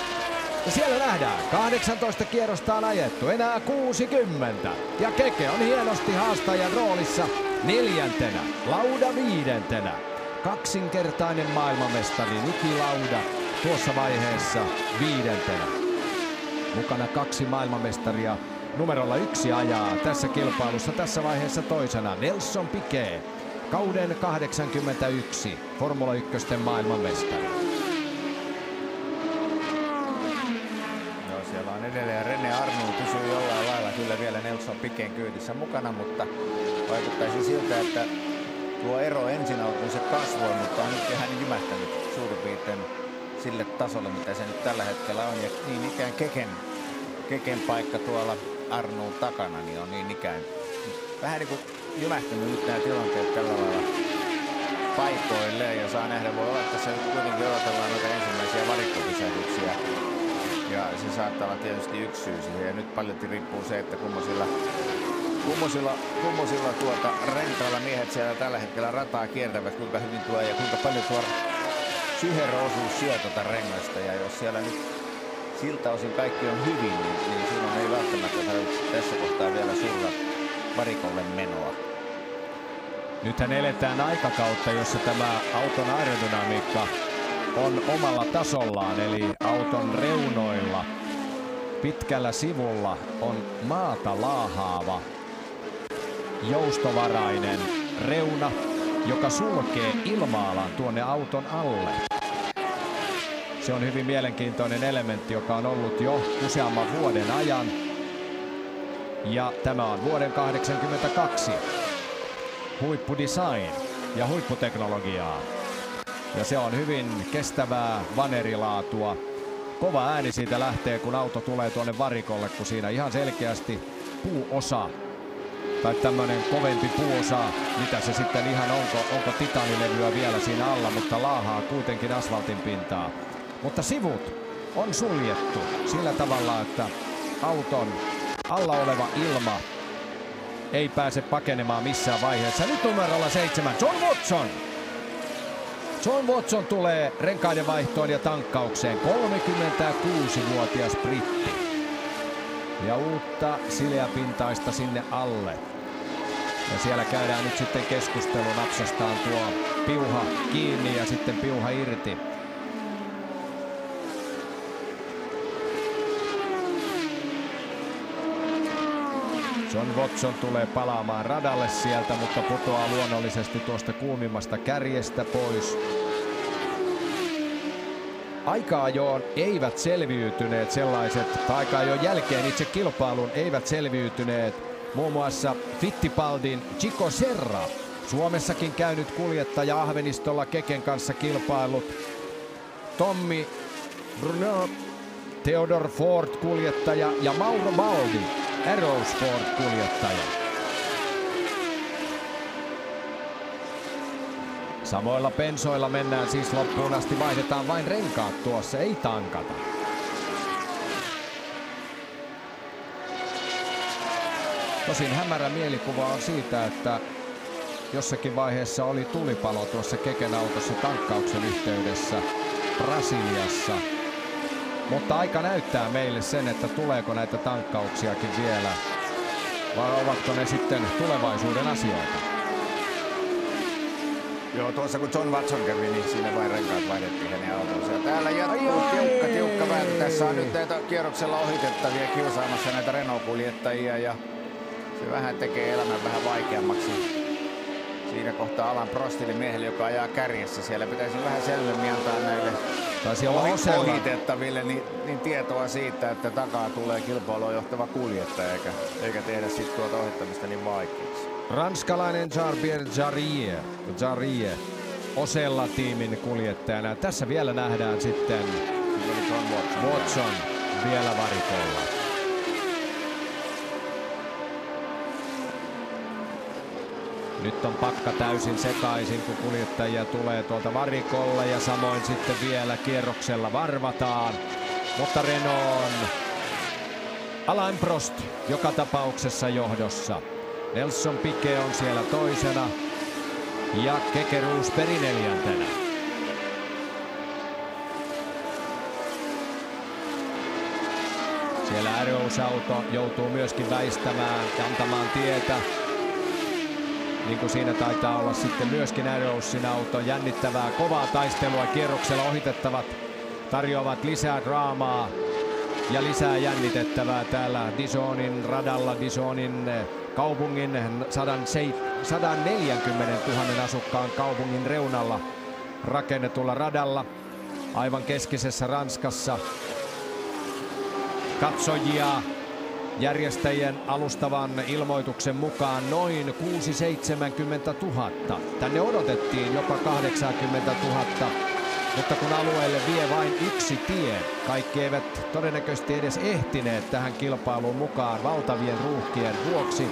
Ja siellä nähdään, 18 kierrosta on ajettu, enää 60. Ja Keke on hienosti haastajan roolissa 4. Lauda 5. Kaksinkertainen maailmanmestari Niki Lauda tuossa vaiheessa 5. Mukana 2 maailmanmestaria. Numerolla 1 ajaa tässä kilpailussa tässä vaiheessa toisena Nelson Piquet. Kauden 81 Formula 1 maailmanmestari. No, siellä on edelleen René Arnoux, pysyy jollain lailla kyllä vielä Nelson Piquetin kyydissä mukana, mutta vaikuttaisi siltä, että tuo ero ensin alkuun se kasvoi, mutta on nyt ihan jymähtänyt suurin piirtein sille tasolle, mitä se nyt tällä hetkellä on. Ja niin ikään Keken paikka tuolla Arnoux takana niin on niin ikään vähän niin kuin jymähtynyt nyt nämä tilanteet tällä lailla paikoilleen, ja saa nähdä, voi olla, että tässä nyt kuitenkin odotellaan noita ensimmäisiä varikkopysähdyksiä, ja se saattaa olla tietysti yksi syy siihen, ja nyt paljon riippuu se, että kummosilla renkailla miehet siellä tällä hetkellä rataa kiertävät, kuinka hyvin tuo ja kuinka paljon tuo syheroosuus syö tuota rengasta, ja jos siellä nyt siltä osin kaikki on hyvin, niin silloin ei välttämättä tarvitse tässä kohtaa vielä surra varikolle menoa. Nythän eletään aikakautta, jossa tämä auton aerodynamiikka on omalla tasollaan, eli auton reunoilla pitkällä sivulla on maata laahaava joustovarainen reuna, joka sulkee ilma-alan tuonne auton alle. Se on hyvin mielenkiintoinen elementti, joka on ollut jo useamman vuoden ajan. Ja tämä on vuoden 1982 huippudesign ja huipputeknologiaa. Ja se on hyvin kestävää vanerilaatua. Kova ääni siitä lähtee, kun auto tulee tuonne varikolle, kun siinä ihan selkeästi puuosa tai tämmönen kovempi puuosa, mitä se sitten ihan onko titanilevyä vielä siinä alla, mutta laahaa kuitenkin asfaltin pintaa. Mutta sivut on suljettu sillä tavalla, että auton alla oleva ilma ei pääse pakenemaan missään vaiheessa. Nyt numerolla 7 John Watson. John Watson tulee renkaiden vaihtoon ja tankkaukseen. 36-vuotias britti. Ja uutta sileäpintaista sinne alle. Ja siellä käydään nyt sitten keskustelu. Napsastaan tuo piuha kiinni ja sitten piuha irti. John Watson tulee palaamaan radalle sieltä, mutta putoaa luonnollisesti tuosta kuumimmasta kärjestä pois. Aika-ajoon eivät selviytyneet sellaiset, tai aika-ajon jälkeen itse kilpailun eivät selviytyneet muun muassa Fittipaldin Chico Serra. Suomessakin käynyt kuljettaja Ahvenistolla Keken kanssa kilpailut. Tommy Bruno, Theodore Ford kuljettaja ja Mauro Baldi, Arrows Ford kuljettaja. Samoilla pensoilla mennään siis loppuun asti, vaihdetaan vain renkaat tuossa, ei tankata. Tosin hämärä mielikuva on siitä, että jossakin vaiheessa oli tulipalo tuossa Keken autossa tankkauksen yhteydessä Brasiliassa. Mutta aika näyttää meille sen, että tuleeko näitä tankkauksiakin vielä, vai ovatko ne sitten tulevaisuuden asioita. Joo, tuossa kun John Watson kävi, niin siinä vain renkaat vaihdettiin hänen autonsa. Täällä jatkuu tiukka vääntö. Tässä on nyt näitä kierroksella ohitettavia kiusaamassa näitä Renault-kuljettajia ja se vähän tekee elämän vähän vaikeammaksi. Siinä kohtaa Alain Prostille miehelle, joka ajaa kärjessä. Siellä pitäisi vähän selvemmin antaa näille ohitettaville niin tietoa siitä, että takaa tulee kilpailua johtava kuljettaja eikä tehdä sitten tuota ohittamista niin vaikeaksi. Ranskalainen Jarbier Jarier Osella tiimin kuljettajana. Tässä vielä nähdään sitten Watson vielä varikolla. Nyt on pakka täysin sekaisin, kun kuljettajia tulee tuolta varikolla ja samoin sitten vielä kierroksella varvataan. Mutta Renault on Alain Prost joka tapauksessa johdossa. Nelson Piquet on siellä toisena ja Keke Rosberg neljäntenä. Siellä Arrows-auto joutuu myöskin väistämään ja antamaan tietä. Niin kuin siinä taitaa olla sitten myöskin Arrowsin auto. Jännittävää, kovaa taistelua. Kierroksella ohitettavat tarjoavat lisää draamaa ja lisää jännitettävää täällä Dijonin radalla, Dijonin kaupungin 140 000 asukkaan kaupungin reunalla rakennetulla radalla. Aivan keskisessä Ranskassa. Katsojia järjestäjien alustavan ilmoituksen mukaan noin 670 000. Tänne odotettiin jopa 80 000, mutta kun alueelle vie vain yksi tie, kaikki eivät todennäköisesti edes ehtineet tähän kilpailuun mukaan valtavien ruuhkien vuoksi.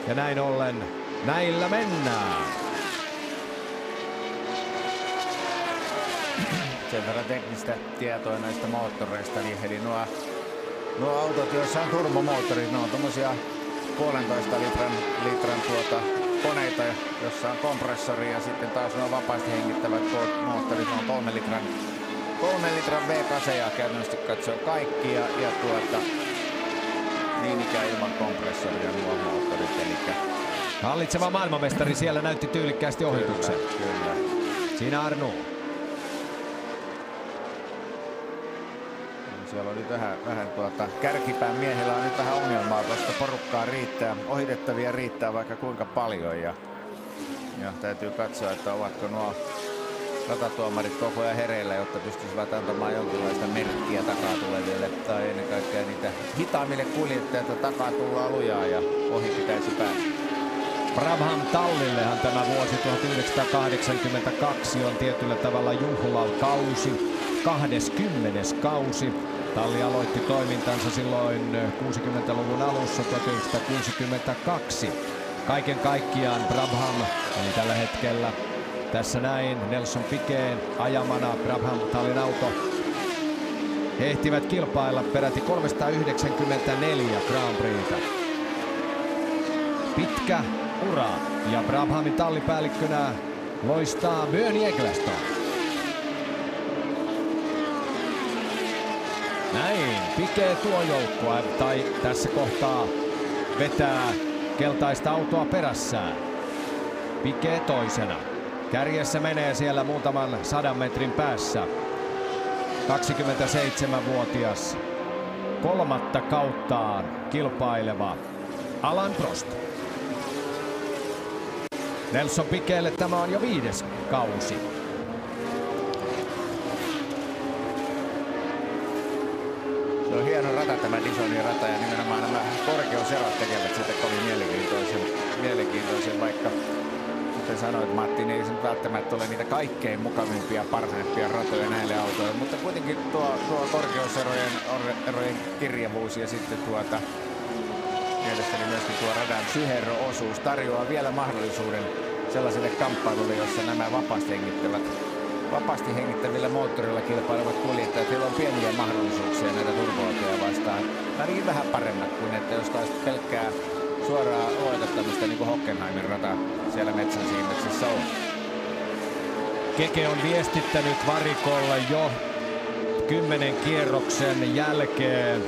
Ja näin ollen näillä mennään. Sen verran teknistä tietoa näistä moottoreista, eli nuo autot, joissa on turbomoottorit, ne on tommosia 1,5 litran koneita, jossa on kompressori ja sitten taas nuo vapaasti hengittävät moottorit, ne on 3 litran V-kaseja käytännössä katsoen kaikki ja niin ikään ilman kompressoria nuo moottorit. Hallitseva maailmanmestari siellä näytti tyylikkäästi ohituksen. Kyllä. Siinä Arnoux. Siellä oli vähän kärkipään miehillä on nyt vähän ongelmaa, koska porukkaa riittää, ohitettavia riittää vaikka kuinka paljon ja täytyy katsoa, että ovatko nuo ratatuomarit koko ajan hereillä, jotta pystyisivät antamaan jonkinlaista merkkiä takaa tuleville tai ennen kaikkea niitä hitaammille kuljettajille takaa tullaan lujaa ja ohi pitäisi päästä. Brabham Tallillehan tämä vuosi 1982 on tietyllä tavalla juhlakausi, 20. kausi. Talli aloitti toimintansa silloin 60-luvun alussa 1962. Kaiken kaikkiaan Brabham, eli tällä hetkellä tässä näin Nelson Piquet ajamana Brabham Tallin auto. He ehtivät kilpailla peräti 394 Grand Prix:tä. Pitkä ura ja Brabhamin tallipäällikkönä loistaa Bernie Ecclestone. Näin, Piquet tuo joukkoa tai tässä kohtaa vetää keltaista autoa perässään. Piquet toisena. Kärjessä menee siellä muutaman 100 metrin päässä. 27-vuotias, kolmatta kauttaan kilpaileva Alain Prost. Nelson Piquetille tämä on jo 5. kausi. Se on hieno rata tämä Dijonin rata ja nimenomaan nämä korkeuserot tekevät sitä kovin mielenkiintoisen vaikka kuten sanoit Matti, niin ei se välttämättä ole niitä kaikkein mukavimpia, parhaimpia ratoja näille autoille, mutta kuitenkin tuo korkeuserojen kirjavuus ja sitten mielestäni myöskin tuo radan syherro-osuus tarjoaa vielä mahdollisuuden sellaiselle kamppailulle, jossa nämä vapaasti hengittävillä moottorilla kilpailevat kuljettajat, heillä on pieniä mahdollisuuksia näitä turboautoja vastaan. Ainakin vähän paremmat kuin että jos taas pelkkää suoraa luotettamista niin kuin Hockenheimin rata siellä metsän siimeksessä on. Keke on viestittänyt varikolle jo 10 kierroksen jälkeen.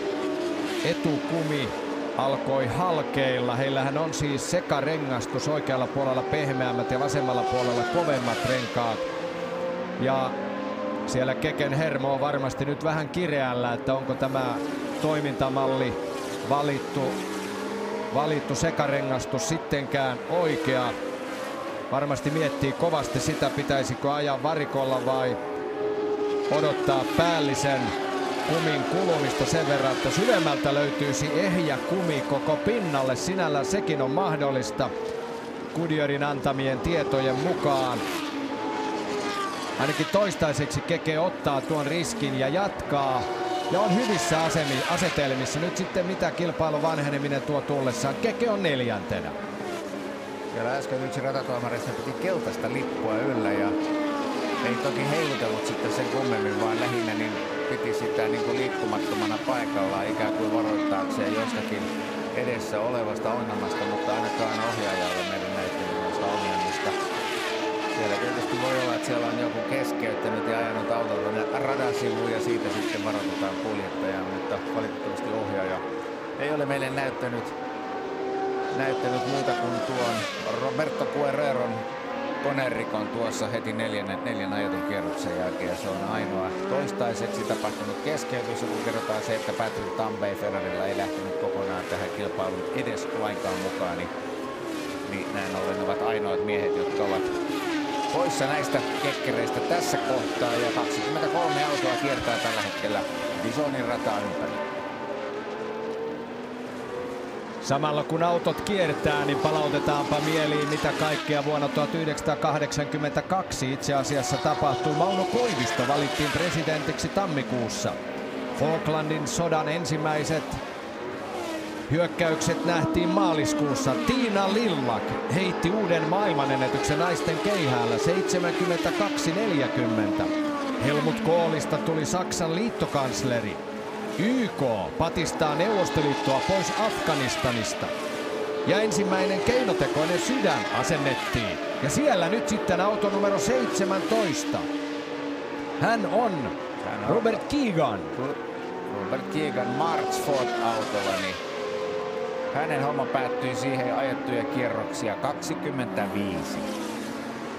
Etukumi alkoi halkeilla. Heillähän on siis sekarengastus, oikealla puolella pehmeämmät ja vasemmalla puolella kovemmat renkaat. Ja siellä Keken hermo on varmasti nyt vähän kireällä, että onko tämä toimintamalli valittu sekarengastus sittenkään oikea. Varmasti miettii kovasti sitä, pitäisikö ajaa varikolla vai odottaa päällisen kumin kulumista sen verran, että syvemmältä löytyisi ehjä kumi koko pinnalle. Sinällään sekin on mahdollista Goodyearin antamien tietojen mukaan. Ainakin toistaiseksi Keke ottaa tuon riskin ja jatkaa. Ja on hyvissä asetelmissa. Nyt sitten mitä kilpailun vanheneminen tuo tullessaan. Keke on 4. Vielä äsken yksi ratatoimarista piti keltaista lippua yllä ja ei toki heilutellut sitten sen kummemmin, vaan lähinnä niin piti sitä niin kuin liikkumattomana paikallaan ikään kuin varoittaakseen jostakin edessä olevasta ongelmasta, mutta ainakaan ohjaajalle meidän näyttelystä ongelmista. Siellä tietysti voi olla, että siellä on joku keskeyttänyt ja ajanut autolla radan sivuun ja siitä sitten varoitetaan kuljettajaa, mutta valitettavasti ohjaaja ei ole meille näyttänyt muuta kuin tuon Roberto Guerreron konerikon tuossa heti neljän ajetun kierroksen jälkeen. Se on ainoa toistaiseksi tapahtunut keskeytys, kun kerrotaan se, että Patrick Tambay Ferrarilla ei lähtenyt kokonaan tähän kilpailuun edes lainkaan mukaan, niin näin ollen ovat ainoat miehet, jotka ovat poissa näistä kekkereistä tässä kohtaa, ja 23 autoa kiertää tällä hetkellä Dijonin rataa ympäri. Samalla kun autot kiertää, niin palautetaanpa mieliin, mitä kaikkea vuonna 1982 itse asiassa tapahtui. Mauno Koivisto valittiin presidentiksi tammikuussa. Falklandin sodan ensimmäiset hyökkäykset nähtiin maaliskuussa. Tiina Lillak heitti uuden maailmanennätyksen naisten keihäällä 72-40. Helmut Kohlista tuli Saksan liittokansleri. YK patistaa Neuvostoliittoa pois Afganistanista. Ja ensimmäinen keinotekoinen sydän asennettiin. Ja siellä nyt sitten auto numero 17. Hän on Robert Keegan. Robert Keegan Marchford-autolla, niin hänen homma päättyi siihen ajettuja kierroksia 25.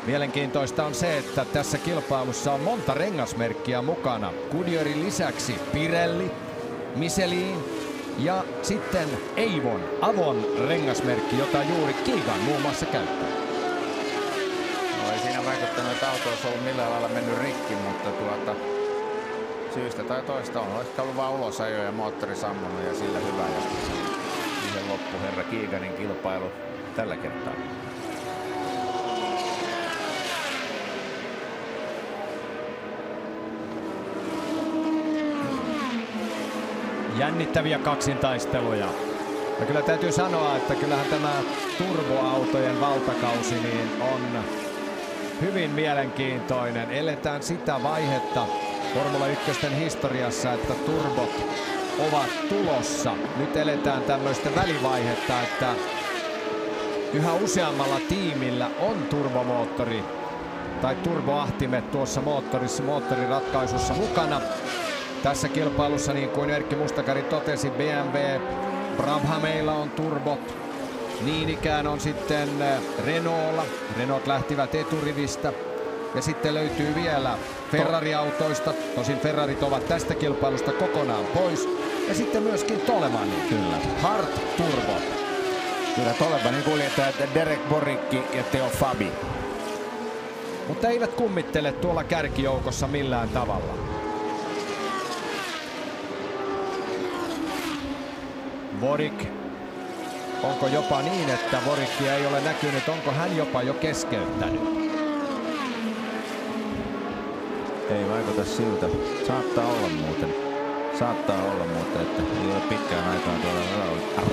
Mielenkiintoista on se, että tässä kilpailussa on monta rengasmerkkiä mukana. Goodyearin lisäksi Pirelli, Michelin ja sitten Avon rengasmerkki, jota juuri Keegan muun muassa käyttää. No ei siinä vaikuttanut, että auto olisi ollut millään lailla mennyt rikki, mutta syystä tai toista on ehkä ollut vaan ulosajo ja moottori sammunut ja sillä hyvä. Ja siihen loppu herra Keeganin kilpailu tällä kertaa. Jännittäviä kaksintaisteluja. Ja kyllä täytyy sanoa, että kyllähän tämä turboautojen valtakausi niin on hyvin mielenkiintoinen. Eletään sitä vaihetta Formula 1 historiassa, että turbot ovat tulossa. Nyt eletään tämmöistä välivaihetta, että yhä useammalla tiimillä on turbomoottori tai turboahtimet tuossa moottoriratkaisussa mukana. Tässä kilpailussa, niin kuin Erkki Mustakari totesi, BMW Brabhameilla on turbot. Niin ikään on sitten Renaultlla. Renault lähtivät eturivistä. Ja sitten löytyy vielä Ferrari-autoista. Tosin Ferrarit ovat tästä kilpailusta kokonaan pois. Ja sitten myöskin Tolemanin. Kyllä. Hart Turbo. Kyllä Tolemanin kuljettajat Derek Borikki ja Theo Fabi. Mutta eivät kummittele tuolla kärkijoukossa millään tavalla. Vorik. Onko jopa niin, että Vorikkia ei ole näkynyt? Onko hän jopa jo keskeyttänyt? Ei vaikuta siltä. Saattaa olla muuten, että ei ole pitkään aikaan tuolla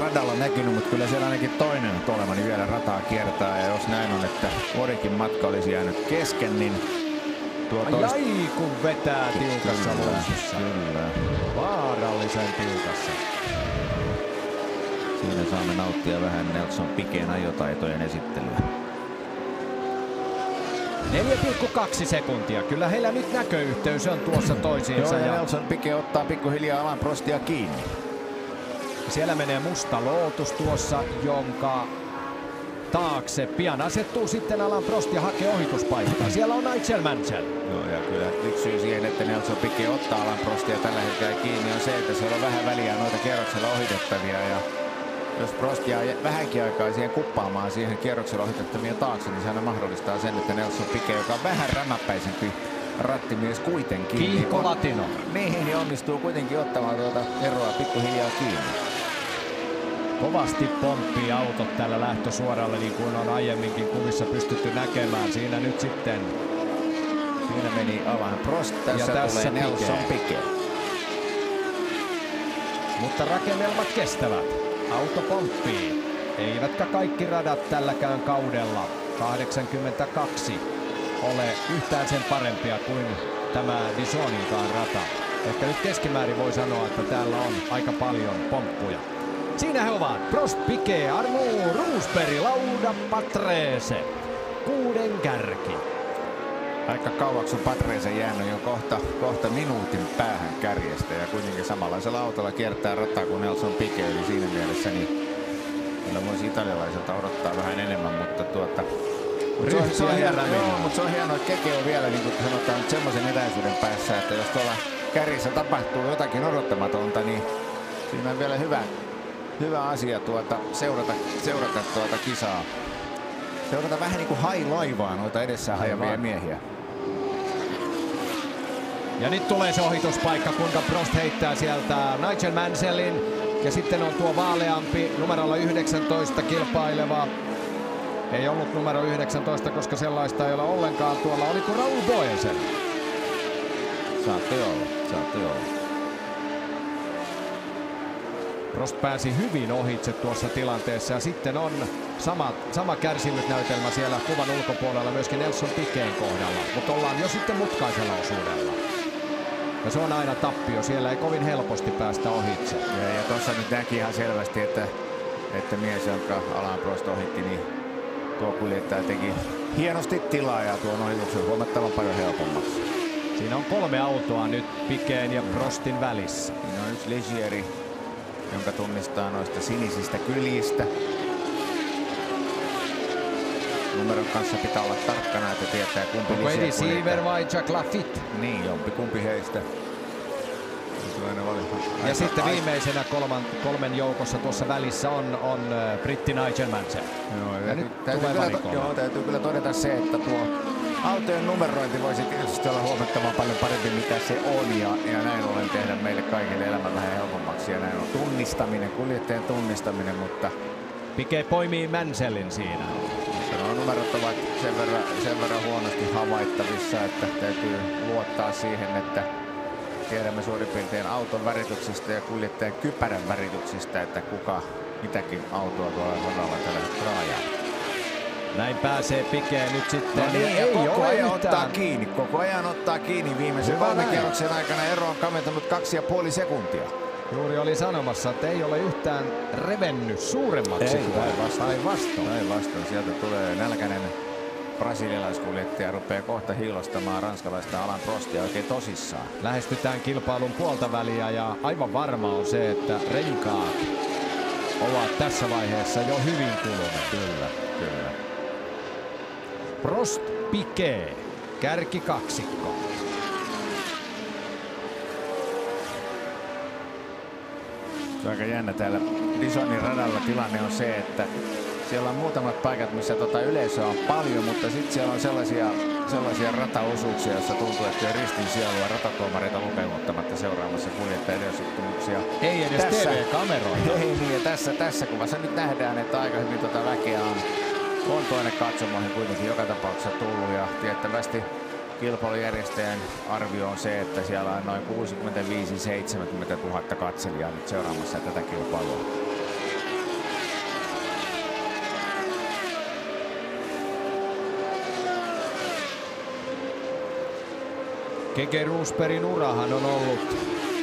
radalla näkynyt, mutta kyllä siellä ainakin toinen Tolemani vielä rataa kiertää. Ja jos näin on, että Vorikin matka olisi jäänyt kesken, niin tuo Ai kun vetää tiukassa luosussa. Kyllä. Vaarallisen tiukassa. Siinä saamme nauttia vähän Nelson Piquén ajotaitojen esittelyä. 4,2 sekuntia. Kyllä heillä nyt näköyhteys on tuossa toisiinsa. Joo, ja Nelson Piqué ottaa pikkuhiljaa alan prostia kiinni. Siellä menee Musta Lotus tuossa, jonka taakse pian asettuu sitten Alain Prost ja hakee ohituspaikkaa. Siellä on Nigel Mansell. Joo, ja kyllä yksi syy siihen, että Nelson Piquet ottaa Alain Prostia tällä hetkellä kiinni, on se, että siellä on vähän väliä noita kierroksella ohitettavia. Ja jos Prost jää vähänkin aikaa siihen kuppaamaan siihen kierroksella ohitettavien taakse, niin sehän mahdollistaa sen, että Nelson Piquet, joka on vähän rämäpäisempi rattimies kuitenkin. Kiihko latino. Niin onnistuu kuitenkin ottamaan tuota eroa pikkuhiljaa kiinni. Kovasti pomppii autot tällä lähtösuoralla, niin kuin on aiemminkin kuvissa pystytty näkemään. Siinä nyt sitten. Siinä meni Alain Prost, tässä tulee Nelson Piquet. Mutta rakennelmat kestävät. Auto pomppii. Eivätkä kaikki radat tälläkään kaudella 82 ole yhtään sen parempia kuin tämä Dijoninkaan rata. Ehkä nyt keskimäärin voi sanoa, että täällä on aika paljon pomppuja. Siinä he ovat Prost, Piquet, Arnoux, Roosberg, Lauda, Patrese. 6 kärki. Aika kauaksi on Patrese jäänyt jo kohta minuutin päähän kärjestä ja kuitenkin samanlaisella autolla kiertää rataa kuin Nelson Piquet, eli siinä mielessä niin kyllä voisi italialaiselta odottaa vähän enemmän, mutta se on hienoa, että Keke on vielä, niin kuin sanotaan, nyt semmoisen etäisyyden päässä, että jos tuolla kärjessä tapahtuu jotakin odottamatonta, niin siinä on vielä hyvä asia seurata tuota kisaa. Seurata vähän niin kuin hai-laivaa noita edessä ajavia miehiä. Ja nyt tulee se ohituspaikka, kuinka Prost heittää sieltä Nigel Mansellin. Ja sitten on tuo vaaleampi numerolla 19 kilpaileva. Ei ollut numero 19, koska sellaista ei ole ollenkaan. Tuolla oliko Raoul Boesen? Saatte olla. Prost pääsi hyvin ohitse tuossa tilanteessa ja sitten on sama kärsimysnäytelmä siellä kuvan ulkopuolella myöskin Nelson Piquetin kohdalla, mutta ollaan jo sitten mutkaisella osuudella. Ja se on aina tappio, siellä ei kovin helposti päästä ohitse. Ja tuossa nyt näki ihan selvästi, että mies, jonka Alain Prost ohitti, niin tuo kuljettaja teki hienosti tilaa ja tuon ohituksen huomattavan paljon helpommaksi. Siinä on 3 autoa nyt Piquetin ja Prostin välissä. Siinä on yksi Ligieri, jonka tunnistaa noista sinisistä kyljistä. Numeron kanssa pitää olla tarkkana, että tietää kumpi Ligieri. Eddie Seaver vai Jack Lafitte? Niin, kumpi heistä. Ja sitten viimeisenä kolmen joukossa tuossa välissä on britti Nigel Mansell. Ja nyt täytyy kyllä todeta se, että tuo autojen numerointi voisi tietysti olla huomattavan paljon parempi mitä se on ja näin ollen tehdä meille kaikille elämän vähän helpommaksi ja näin on kuljettajan tunnistaminen, mutta Piquet poimii Mansellin siinä. No, numerot ovat sen verran huonosti havaittavissa, että täytyy luottaa siihen, että tiedämme suurin piirtein auton värityksestä ja kuljettajan kypärän värityksestä, että kuka mitäkin autoa tuolla radalla tällä hetkellä ajaa. Näin pääsee Piquet nyt sitten. No niin, ei koko ajan ottaa kiinni viimeisen 3 kierroksen aikana. Ero on kaventunut 2,5 sekuntia. Juuri oli sanomassa, että ei ole yhtään revennyt suuremmaksi. Päinvastoin. Sieltä tulee nälkäinen brasilialaiskuljettaja, rupeaa kohta hiilostamaan ranskalaista Alain Prostia oikein tosissaan. Lähestytään kilpailun puolta väliä ja aivan varma on se, että renkaat ovat tässä vaiheessa jo hyvin kuluneet. Kyllä. Prost, Piquet, kärkikaksikko. Se on aika jännä täällä Dijonin radalla tilanne on se, että siellä on muutamat paikat, missä yleisöä on paljon, mutta sitten siellä on sellaisia rataosuuksia, joissa tuntuu, että on ristin sielua ratatuomareita lukemuttamatta seuraamassa kuljettajien edesottumuksia. Ei edes TV-kameroita. Ei niin, ja tässä kuvassa nyt nähdään, että aika hyvin väkeä on tuonne katsomoihin kuitenkin joka tapauksessa tullut ja tiettävästi kilpailujärjestäjän arvio on se, että siellä on noin 65-70 000 katselijaa nyt seuraamassa tätä kilpailua. Keke Roosbergin urahan on ollut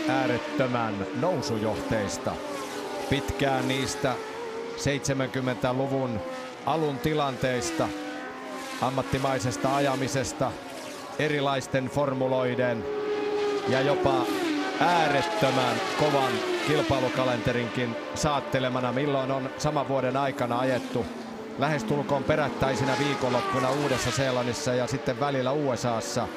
äärettömän nousujohteista. Pitkään niistä 70-luvun alun tilanteista, ammattimaisesta ajamisesta, erilaisten formuloiden ja jopa äärettömän kovan kilpailukalenterinkin saattelemana, milloin on saman vuoden aikana ajettu lähestulkoon perättäisinä viikonloppuna Uudessa-Seelannissa ja sitten välillä USAssa.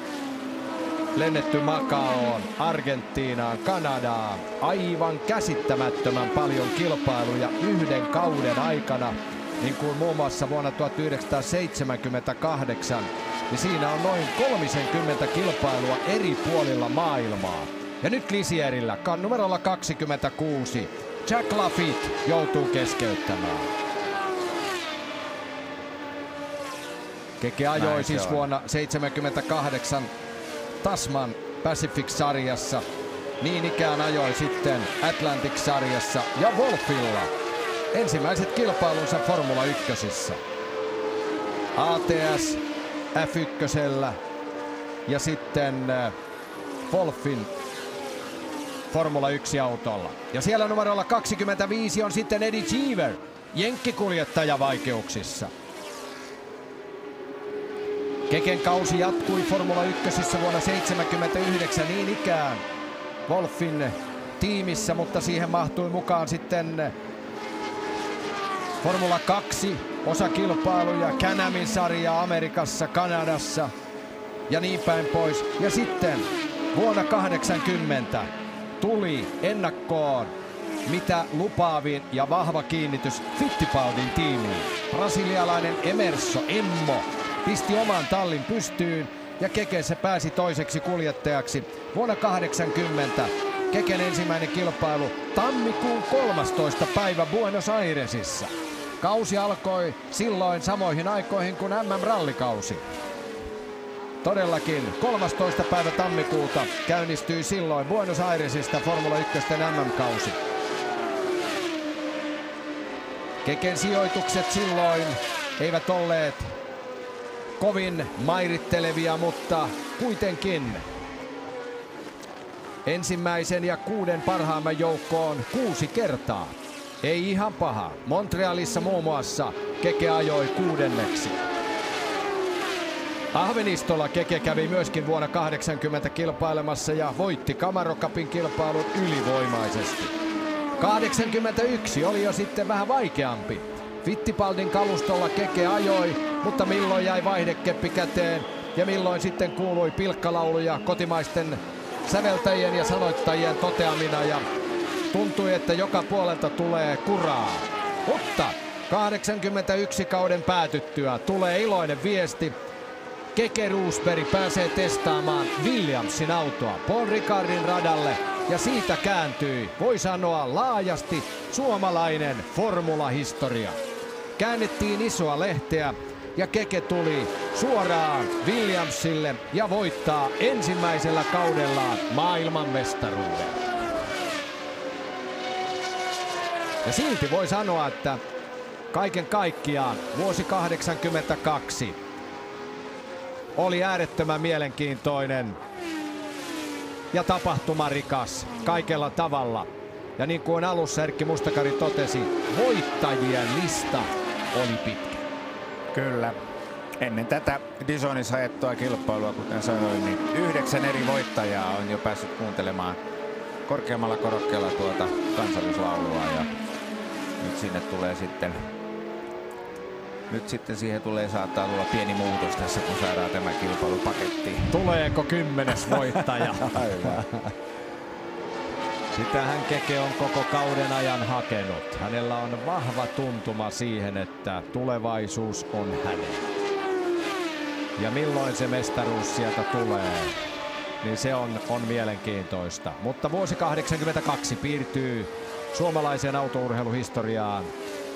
Lennetty Macaoon, Argentiinaan, Kanadaan. Aivan käsittämättömän paljon kilpailuja yhden kauden aikana. Niin kuin muun muassa vuonna 1978, niin siinä on noin 30 kilpailua eri puolilla maailmaa. Ja nyt Lisierillä numerolla 26 Jack Laffite joutuu keskeyttämään. Keke ajoi siis vuonna 1978 Tasman Pacific-sarjassa. Niin ikään ajoi sitten Atlantic-sarjassa ja Wolffilla ensimmäiset kilpailunsa Formula 1. ATS F1 ja sitten Wolffin Formula 1-autolla. Ja siellä numerolla 25 on sitten Eddie Cheever, jenkkikuljettaja vaikeuksissa. Keken kausi jatkui Formula 1 vuonna 1979 niin ikään Wolffin tiimissä, mutta siihen mahtui mukaan sitten Formula 2 osakilpailuja, Can-Amin sarjaa Amerikassa, Kanadassa ja niin päin pois. Ja sitten vuonna 80 tuli ennakkoon mitä lupaavin ja vahva kiinnitys Fittipaldin tiimiin. Brasilialainen Emerson Emmo pisti oman tallin pystyyn ja Kekessä pääsi toiseksi kuljettajaksi vuonna 80. Keken ensimmäinen kilpailu tammikuun 13. päivä Buenos Airesissa. Kausi alkoi silloin samoihin aikoihin kuin MM-rallikausi. Todellakin 13. päivä tammikuuta käynnistyi silloin Buenos Airesista Formula 1 MM-kausi. Keken sijoitukset silloin eivät olleet kovin mairittelevia, mutta kuitenkin ensimmäisen ja 6 parhaimman joukkoon 6 kertaa. Ei ihan paha. Montrealissa muun muassa Keke ajoi 6. Ahvenistolla Keke kävi myöskin vuonna 80 kilpailemassa ja voitti Camaro Cupin kilpailun ylivoimaisesti. 81 oli jo sitten vähän vaikeampi. Fittipaldin kalustolla Keke ajoi, mutta milloin jäi vaihdekeppi käteen ja milloin sitten kuului pilkkalauluja kotimaisten säveltäjien ja sanoittajien toteamina ja tuntui, että joka puolelta tulee kuraa. Mutta 81 kauden päätyttyä tulee iloinen viesti. Keke Roosberg pääsee testaamaan Williamsin autoa Paul Ricardin radalle ja siitä kääntyi, voi sanoa laajasti, suomalainen formulahistoria. Käännettiin isoa lehteä ja Keke tuli suoraan Williamsille ja voittaa ensimmäisellä kaudellaan maailmanmestaruuden. Ja silti voi sanoa, että kaiken kaikkiaan vuosi 82 oli äärettömän mielenkiintoinen ja tapahtumarikas kaikella tavalla. Ja niin kuin alussa Erkki Mustakari totesi, voittajien lista oli pitkä. Kyllä. Ennen tätä Dijonissa ajettua kilpailua, kuten sanoin, niin 9 eri voittajaa on jo päässyt kuuntelemaan korkeammalla korokkeella tuota kansallislaulua. Ja nyt sinne tulee sitten siihen saattaa tulla pieni muutos tässä, kun saadaan tämä kilpailu pakettiin. Tuleeko 10. voittaja? Aivan. Sitähän Keke on koko kauden ajan hakenut. Hänellä on vahva tuntuma siihen, että tulevaisuus on hänen. Ja milloin se mestaruus sieltä tulee, niin se on mielenkiintoista. Mutta vuosi 82 piirtyy suomalaisen autourheiluhistoriaan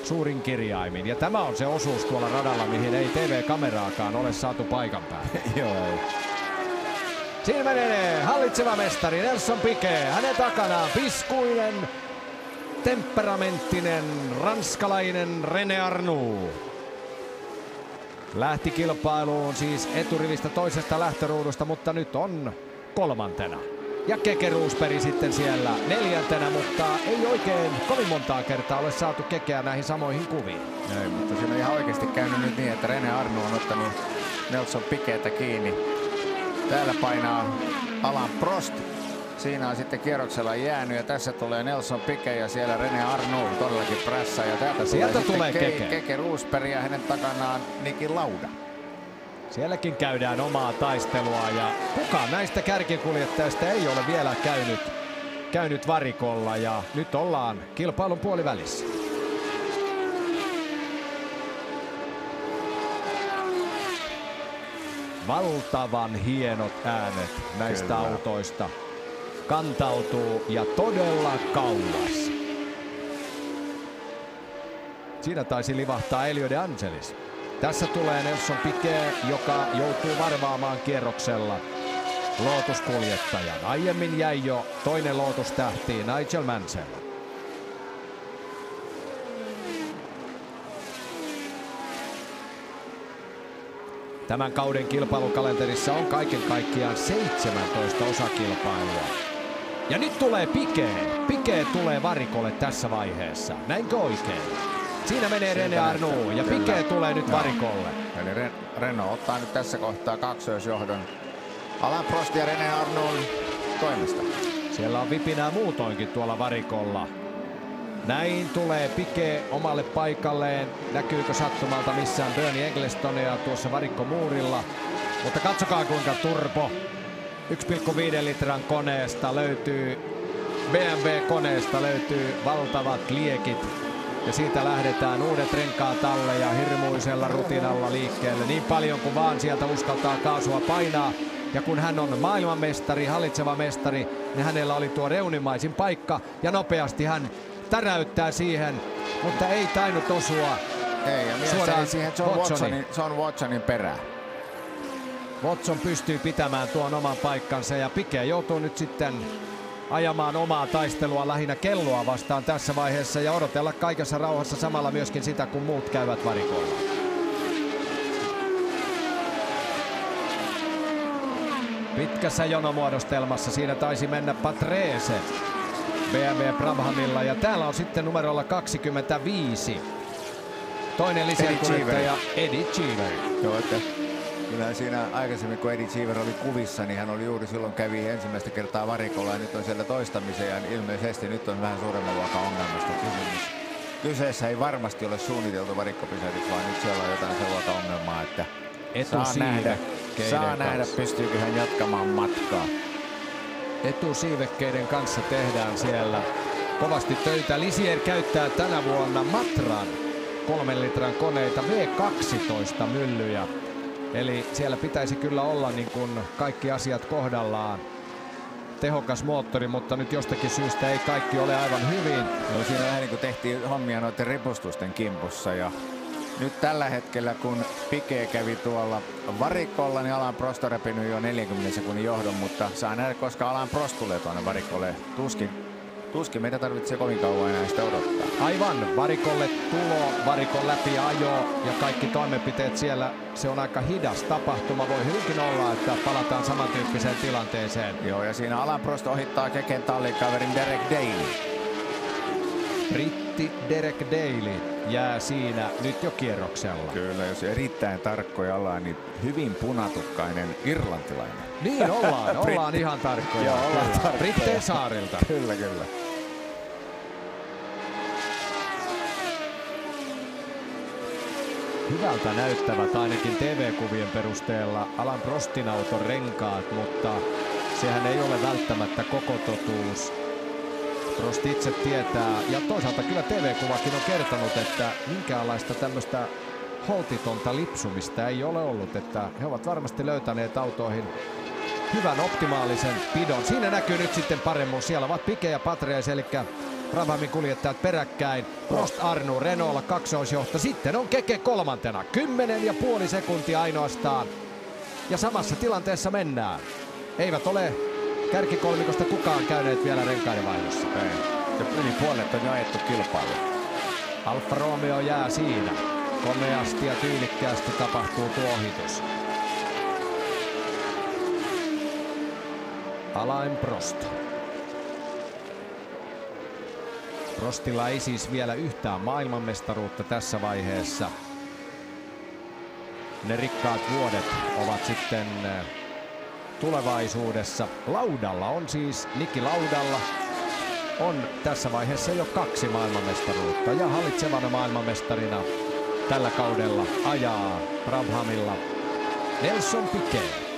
suurin kirjaimin. Ja tämä on se osuus tuolla radalla, mihin ei TV-kameraakaan ole saatu paikan päälle. Joo. Siinä menee hallitseva mestari Nelson Piquet. Hänen takanaan piskuinen, temperamenttinen ranskalainen René Arnoux. Lähti kilpailuun siis eturivistä toisesta lähtöruudusta, mutta nyt on 3. Ja Keke Roosberg sitten siellä 4, mutta ei oikein kovin montaa kertaa ole saatu Kekeä näihin samoihin kuviin. Ei, mutta siinä on ihan oikeasti käynyt nyt niin, että René Arnoux on ottanut Nelson Piquetä kiinni. Täällä painaa Alain Prost Siinä on sitten kierroksella jäänyt ja tässä tulee Nelson Piquet ja siellä René Arnoux todellakin prässä. Ja sieltä tulee Keke Rosberg ja hänen takanaan Niki Lauda. Sielläkin käydään omaa taistelua ja kukaan näistä kärkikuljettajista ei ole vielä käynyt varikolla ja nyt ollaan kilpailun puolivälissä. Valtavan hienot äänet näistä autoista kantautuu ja todella kauas. Siinä taisi livahtaa Elio De Angelis. Tässä tulee Nelson Piquet, joka joutuu varvaamaan kierroksella Lotus-kuljettajan. Aiemmin jäi jo toinen Lotus-tähti Nigel Mansell. Tämän kauden kilpailukalenterissa on kaiken kaikkiaan 17 osakilpailua. Ja nyt tulee Piquet. Piquet tulee varikolle tässä vaiheessa. Näinkö oikein? Siinä menee René Arnoux ja Piquet tulee nyt varikolle. Eli Renault ottaa nyt tässä kohtaa kaksoisjohdon Alain Prost ja René Arnoux toimesta. Siellä on vipinää muutoinkin tuolla varikolla. Näin tulee Piquet omalle paikalleen. Näkyykö sattumalta missään Bernie Ecclestonia tuossa varikkomuurilla? Mutta katsokaa kuinka turbo 1,5 litran koneesta löytyy, BMW-koneesta löytyy valtavat liekit. Ja siitä lähdetään uudet renkaat alle ja hirmuisella rutinalla liikkeelle. Niin paljon kuin vaan sieltä uskaltaa kaasua painaa. Ja kun hän on maailmanmestari, hallitseva mestari, niin hänellä oli tuo reunimaisin paikka. Ja nopeasti hän täräyttää siihen, mutta ei tainnut osua ei, ja suoraan siihen John Watsonin perään. Watson pystyy pitämään tuon oman paikkansa ja Piquet joutuu nyt sitten ajamaan omaa taistelua lähinnä kelloa vastaan tässä vaiheessa ja odotella kaikessa rauhassa samalla myöskin sitä, kun muut käyvät varikolla. Pitkässä jonomuodostelmassa siinä taisi mennä Patrese BMW Brabhamilla ja täällä on sitten numerolla 25. Toinen lisäkuljettaja Eddie Cheever. Joo, että kyllä siinä aikaisemmin kun Eddie Cheever oli kuvissa, niin hän oli juuri silloin kävi ensimmäistä kertaa varikolla ja nyt on siellä toistamiseen ja ilmeisesti nyt on vähän suuremman luokan ongelmasta kysymys. Kyseessä ei varmasti ole suunniteltu varikkopysähdys, vaan nyt siellä on jotain sellaista ongelmaa, että saa nähdä pystyykö hän jatkamaan matkaa. Etusiivekkeiden kanssa tehdään siellä kovasti töitä. Ligier käyttää tänä vuonna Matran 3 litran koneita V12 myllyjä. Eli siellä pitäisi kyllä olla niin kuin kaikki asiat kohdallaan. Tehokas moottori, mutta nyt jostakin syystä ei kaikki ole aivan hyvin. No, siinä vähän niin kuin tehtiin hommia noiden ripustusten kimpussa ja nyt tällä hetkellä kun Piquet kävi tuolla varikolla, niin Alain Prost on repinyt jo 40 sekunnin johdon, mutta saa nähdä, koska Alain Prost tulee tuonne varikolle. Tuskin meitä tarvitsee kovin kauan enää sitä odottaa. Aivan, varikolle tulo, varikon läpi ajo ja kaikki toimenpiteet siellä, se on aika hidas tapahtuma. Voi hyvinkin olla, että palataan samantyyppiseen tilanteeseen. Joo, ja siinä Alain Prost ohittaa Keken tallikaverin Derek Daly. Britti Derek Daly jää siinä nyt jo kierroksella. Kyllä, jos erittäin tarkkoja ollaan, niin hyvin punatukkainen irlantilainen. Niin ollaan ihan tarkkoja. Joo, ollaan tarkkoja. Britteen saarilta. Kyllä. Hyvältä näyttävät ainakin TV-kuvien perusteella Alain Prostin auton renkaat, mutta sehän ei ole välttämättä koko totuus. Prost itse tietää, ja toisaalta kyllä TV-kuvakin on kertonut, että minkäänlaista tämmöistä holtitonta lipsumista ei ole ollut, että he ovat varmasti löytäneet autoihin hyvän optimaalisen pidon. Siinä näkyy nyt sitten paremmuus. Siellä ovat Piquet ja Patrese, eli Brabhamin kuljettajat peräkkäin. Prost Arnoux Renaultlla kaksoisjohto. Sitten on Keke kolmantena. 10,5 sekuntia ainoastaan. Ja samassa tilanteessa mennään. Eivät ole kärkikolmikosta kukaan käyneet vielä renkaiden vaihdossa. Ja yli puolet on jo ajettu kilpailu. Alfa Romeo jää siinä. Komeasti ja tyylikkäästi tapahtuu tuo ohitus. Alain Prost. Prostilla ei siis vielä yhtään maailmanmestaruutta tässä vaiheessa. Ne rikkaat vuodet ovat sitten tulevaisuudessa. Laudalla on siis, Niki Laudalla on tässä vaiheessa jo 2 maailmanmestaruutta ja hallitsevana maailmanmestarina tällä kaudella ajaa Brabhamilla Nelson Piquet.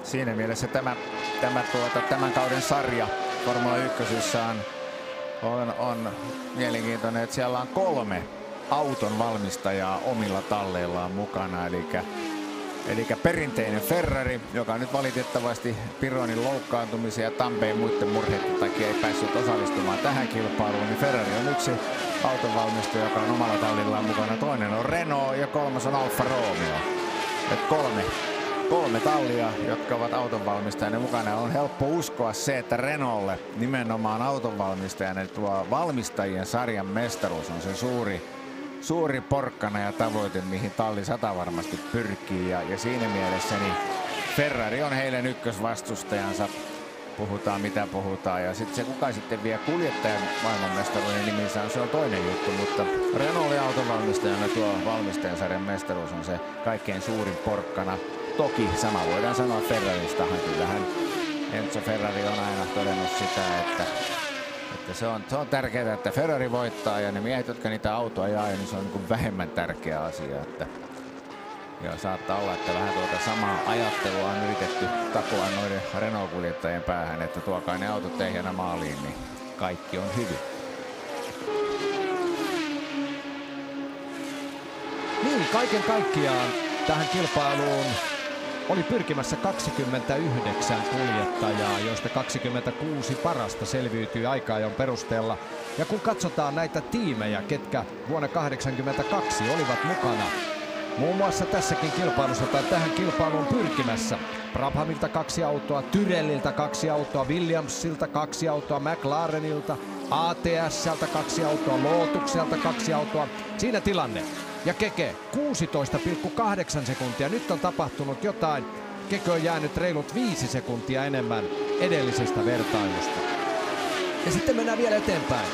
Siinä mielessä tämän kauden sarja Formula 1 on mielenkiintoinen, että siellä on 3 auton valmistajaa omilla talleillaan mukana. Eli perinteinen Ferrari, joka nyt valitettavasti Pironin loukkaantumisen ja Tampeen muiden murheiden takia ei päässyt osallistumaan tähän kilpailuun, niin Ferrari on yksi autonvalmistaja, joka on omalla tallillaan mukana. Toinen on Renault ja 3. on Alfa Romeo. Et 3 tallia, jotka ovat autonvalmistajana mukana. On helppo uskoa se, että Renaultlle nimenomaan autonvalmistajana tuo valmistajien sarjan mestaruus on se suuri porkkana ja tavoite, mihin talli 100 varmasti pyrkii. Ja siinä mielessä niin Ferrari on heidän ykkösvastustajansa. Puhutaan mitä puhutaan. Ja sitten se kuka sitten vie kuljettajan maailmanmestaruuden nimissä on, se on toinen juttu. Mutta Renaultin autonvalmistajana tuo valmistajan sarjan mestaruus on se kaikkein suurin porkkana. Toki sama voidaan sanoa Ferraristahan. Kyllähän Enzo Ferrari on aina todennut sitä, että se on tärkeää, että Ferrari voittaa ja ne miehet, jotka niitä autoja ajaa, niin se on niin kuin vähemmän tärkeä asia. Ja saattaa olla, että vähän tuota samaa ajattelua on yritetty takoa noiden Renault-kuljettajien päähän, että tuokaa ne autot ehjänä maaliin, niin kaikki on hyvin. Niin, kaiken kaikkiaan tähän kilpailuun oli pyrkimässä 29 kuljettajaa, joista 26 parasta selviytyi aika-ajon perusteella. Ja kun katsotaan näitä tiimejä, ketkä vuonna 1982 olivat mukana, muun muassa tässäkin kilpailussa tai tähän kilpailuun pyrkimässä. Brabhamilta 2 autoa, Tyrelliltä 2 autoa, Williamsilta 2 autoa, McLarenilta, ATSltä 2 autoa, Lotukselta 2 autoa. Siinä tilanne. Ja Keke 16,8 sekuntia. Nyt on tapahtunut jotain. Keke on jäänyt reilut 5 sekuntia enemmän edellisestä vertailusta. Ja sitten mennään vielä eteenpäin.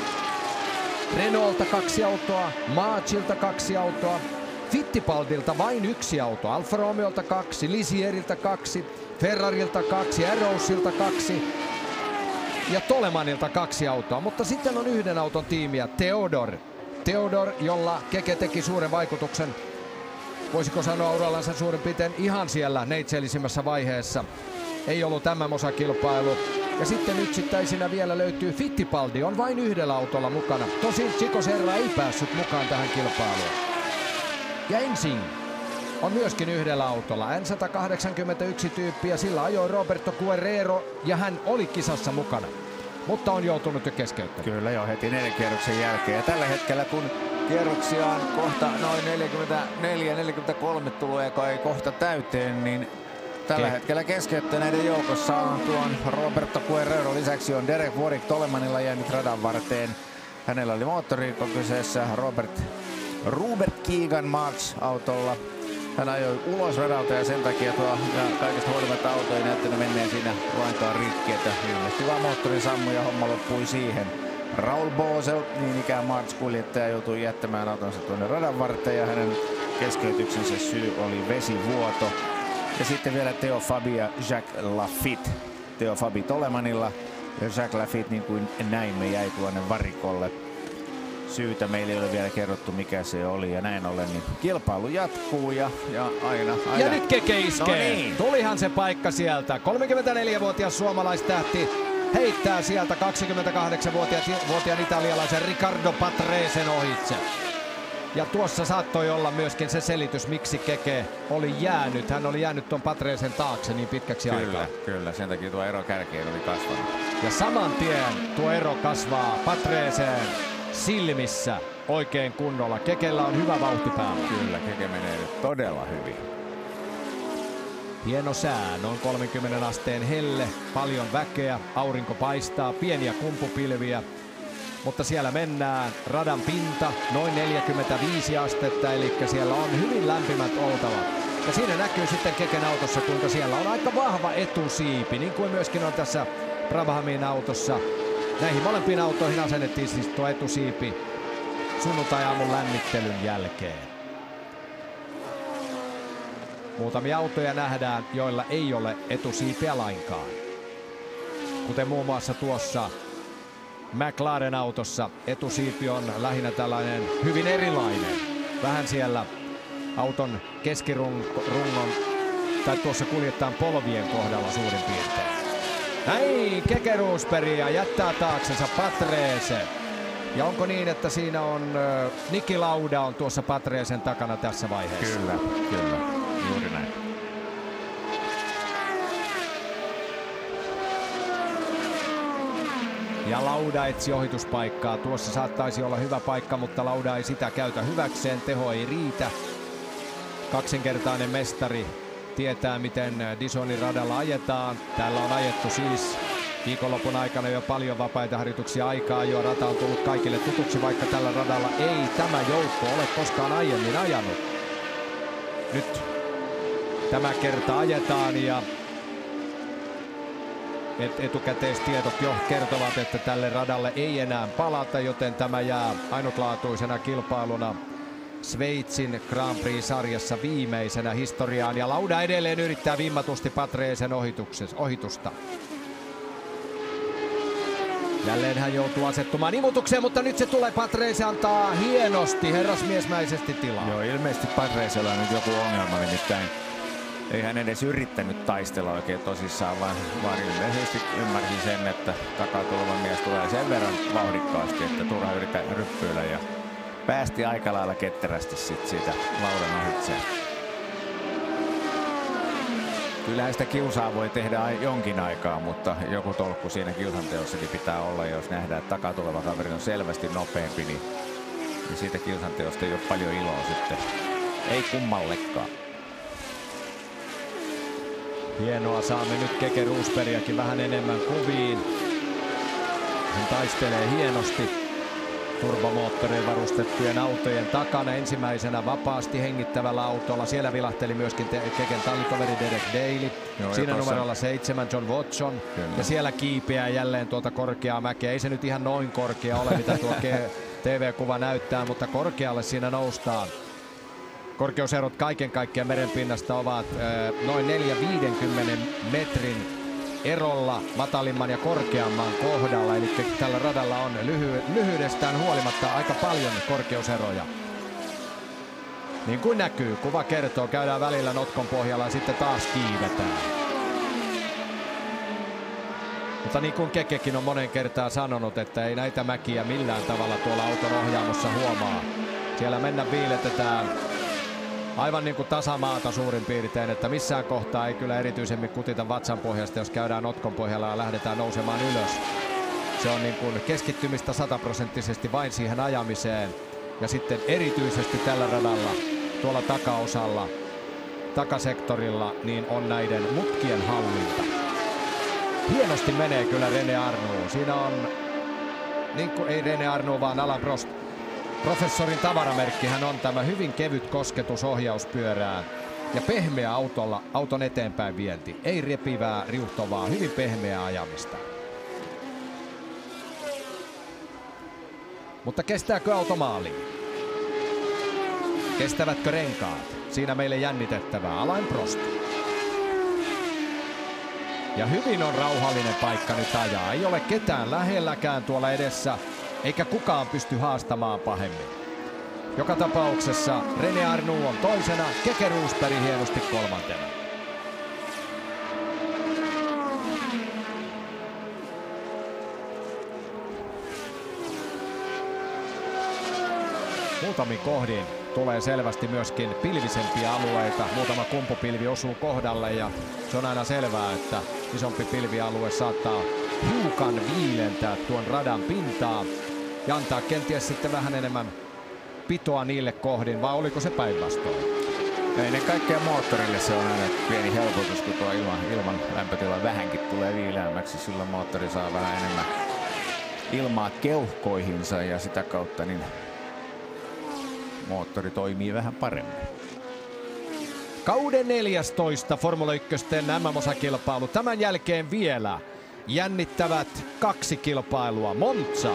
Renault'ta 2 autoa, Marchilta 2 autoa, Fittipaldilta vain 1 auto, Alfa Romeolta 2, Lisieriltä 2, Ferrarilta 2, Arrowsilta 2 ja Tolemanilta 2 autoa. Mutta sitten on 1 auton tiimiä, Theodor, jolla Keke teki suuren vaikutuksen, voisiko sanoa urallansa suurin piirtein ihan siellä neitseellisimmässä vaiheessa. Ei ollut MM-osakilpailu. Ja sitten yksittäisinä vielä löytyy Fittipaldi, on vain 1 autolla mukana. Tosin Chico Serra ei päässyt mukaan tähän kilpailuun. Ja Ensing on myöskin 1 autolla. N181 tyyppiä, sillä ajoi Roberto Guerrero ja hän oli kisassa mukana. Mutta on joutunut jo keskeyttämään. Kyllä jo heti 4 kierroksen jälkeen. Ja tällä hetkellä kun kierroksia on kohta noin 44-43 tulee kai kohta täyteen, niin tällä hetkellä keskeyttäneiden joukossa on tuon Roberto Guerrero. Lisäksi on Derek Warwick Tolemanilla jäänyt radan varteen. Hänellä oli moottorikko kyseessä. Robert Keegan March-autolla. Hän ajoi ulos radalta ja sen takia ja kaikesta huolimatta auto ei näyttänyt menneen siinä lainkaan rikki, että ilmeisesti vaan moottori sammui ja homma loppui siihen. Raul Boesel, niin ikään March-kuljettaja, joutui jättämään autonsa tuonne radan varteen ja hänen keskeytyksensä syy oli vesivuoto. Ja sitten vielä Theo Fabi ja Jacques Lafitte. Theo Fabi Tolemanilla ja Jacques Lafitte, niin kuin näimme, jäi tuonne varikolle. Syytä meille ei ole vielä kerrottu, mikä se oli, ja näin ollen niin kilpailu jatkuu ja aina. Ja nyt Keke iskee. No niin. Tulihan se paikka sieltä. 34-vuotias suomalaistähti heittää sieltä 28-vuotiaan italialaisen Riccardo Patresen ohitse. Ja tuossa saattoi olla myöskin se selitys, miksi Keke oli jäänyt. Hän oli jäänyt tuon Patresen taakse niin pitkäksi aikaa. Kyllä, sen takia tuo ero kärkeen oli kasvanut. Ja saman tien tuo ero kasvaa Patresen silmissä oikein kunnolla. Kekellä on hyvä vauhti päällä. Kyllä, Keke menee nyt todella hyvin. Hieno sää, noin 30 asteen helle, paljon väkeä, aurinko paistaa, pieniä kumpupilviä. Mutta siellä mennään, radan pinta noin 45 astetta, eli siellä on hyvin lämpimät oltavat. Ja siinä näkyy sitten Keken autossa, kuinka siellä on aika vahva etusiipi, niin kuin myöskin on tässä Brabhamin autossa. näihin molempiin autoihin asennettiin siis tuo etusiipi sunnuntai-aamun lämmittelyn jälkeen. Muutamia autoja nähdään, joilla ei ole etusiipiä lainkaan. Kuten muun muassa tuossa McLaren-autossa etusiipi on lähinnä tällainen hyvin erilainen. Vähän siellä auton keskirungon tai tuossa kuljettajan polvien kohdalla suurin piirtein. Näin Keke Rosberg ja jättää taaksensa Patrese. Ja onko niin, että siinä on Niki Lauda on tuossa Patresen takana tässä vaiheessa? Kyllä, juuri näin. Ja Lauda etsi ohituspaikkaa. Tuossa saattaisi olla hyvä paikka, mutta Lauda ei sitä käytä hyväkseen. Teho ei riitä. Kaksinkertainen mestari tietää, miten Dizonin radalla ajetaan. Täällä on ajettu siis viikonlopun aikana jo paljon vapaita harjoituksia aikaa. Jo rata on tullut kaikille tutuksi, vaikka tällä radalla ei tämä joukko ole koskaan aiemmin ajanut. Nyt tämä kerta ajetaan ja etukäteistiedot jo kertovat, että tälle radalle ei enää palata, joten tämä jää ainutlaatuisena kilpailuna Sveitsin Grand Prix-sarjassa viimeisenä historiaan. Ja Lauda edelleen yrittää vimmatusti Patresen ohitusta. Jälleen hän joutuu asettumaan imutukseen, mutta nyt se tulee. Patrese antaa hienosti, herrasmiesmäisesti tilaa. Joo, ilmeisesti Patresella on nyt joku ongelma, nimittäin ei hän edes yrittänyt taistella oikein tosissaan, vaan ilmeisesti ymmärsi sen, että takaa tuleva mies tulee sen verran vauhdikkaasti, että turha yrittää ryppyillä ja päästi aika lailla ketterästi siitä Laudan ohitseen. Kyllähän sitä kiusaa voi tehdä jonkin aikaa, mutta joku tolkku siinä kiusanteossakin pitää olla. Jos nähdään, että takaa tuleva kaveri on selvästi nopeampi, niin siitä kiusanteosta ei ole paljon iloa sitten. Ei kummallekaan. Hienoa, saamme nyt Keke Rosbergiäkin vähän enemmän kuviin. Hän taistelee hienosti turbomoottoreilla varustettujen autojen takana. Ensimmäisenä vapaasti hengittävällä autolla. Siellä vilahteli myöskin Keken tallitoveri Derek Daly. Joo, siinä numerolla 7 John Watson. Kyllä. Ja siellä kiipeää jälleen tuota korkeaa mäkeä. Ei se nyt ihan noin korkea ole, mitä tuo TV-kuva näyttää, mutta korkealle siinä noustaan. Korkeuserot kaiken kaikkiaan merenpinnasta ovat noin 450 metrin erolla matalimman ja korkeamman kohdalla. Eli tällä radalla on lyhyydestään huolimatta aika paljon korkeuseroja. Niin kuin näkyy, kuva kertoo, käydään välillä notkon pohjalla ja sitten taas kiivetään. Mutta niin kuin Kekekin on monen kertaan sanonut, että ei näitä mäkiä millään tavalla tuolla auton ohjaamossa huomaa. Siellä mennä viiletetään aivan niin kuin tasamaata suurin piirtein, että missään kohtaa ei kyllä erityisemmin kutita vatsan pohjasta, jos käydään notkon pohjalla ja lähdetään nousemaan ylös. Se on niin kuin keskittymistä 100% vain siihen ajamiseen. Ja sitten erityisesti tällä radalla, tuolla takaosalla, takasektorilla, niin on näiden mutkien hallinta. Hienosti menee kyllä René Arnoux. Siinä on, niin kuin, ei René Arnoux, vaan Alain Prost. Professorin tavaramerkki, hän on tämä hyvin kevyt kosketus ohjauspyörään ja pehmeä autolla auton eteenpäin vienti. Ei repivää, riuhtovaa, hyvin pehmeää ajamista. Mutta kestääkö auto maaliin? Kestävätkö renkaat? Siinä meille jännitettävää. Alain Prost. Ja hyvin on rauhallinen paikka nyt ajaa. Ei ole ketään lähelläkään tuolla edessä. Eikä kukaan pysty haastamaan pahemmin. Joka tapauksessa René Arnoux on toisena, Keke Rosberg hienosti kolmantena. Muutamin kohdin tulee selvästi myöskin pilvisempiä alueita. Muutama kumpupilvi osuu kohdalle ja se on aina selvää, että isompi pilvialue saattaa hiukan viilentää tuon radan pintaa ja antaa kenties sitten vähän enemmän pitoa niille kohdin, vai oliko se päinvastoin? Ennen kaikkea moottorille se on aina pieni helpotus, kun tuo ilman lämpötila vähänkin tulee viileämmäksi. Silloin moottori saa vähän enemmän ilmaa keuhkoihinsa ja sitä kautta niin moottori toimii vähän paremmin. Kauden 14 Formula 1 MM-osakilpailu. Tämän jälkeen vielä jännittävät 2 kilpailua. Monza 12.9.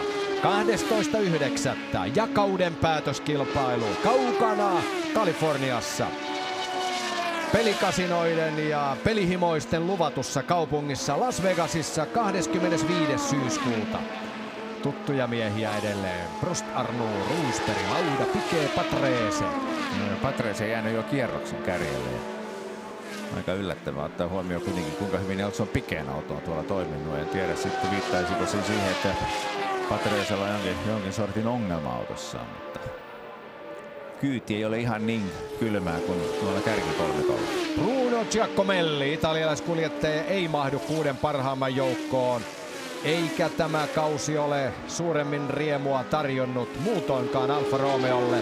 ja kauden päätöskilpailu kaukana Kaliforniassa. Pelikasinoiden ja pelihimoisten luvatussa kaupungissa Las Vegasissa 25. syyskuuta. Tuttuja miehiä edelleen. Prost, Arnoux, Rosberg, Lauda, Piquet, Patrese. Patrese jäänyt jo kierroksen kärjelle. Aika yllättävää ottaa huomioon kuitenkin, kuinka hyvin Nelson Piquetin auto on tuolla toiminut. En tiedä sitten viittaisiko se siihen, että Patresella on jonkin sortin ongelma autossaan, mutta kyyti ei ole ihan niin kylmää kuin tuolla kärkikolmikolla. Bruno Giacomelli, italialaiskuljettaja, ei mahdu 6 parhaimman joukkoon. Eikä tämä kausi ole suuremmin riemua tarjonnut muutoinkaan Alfa Romeolle.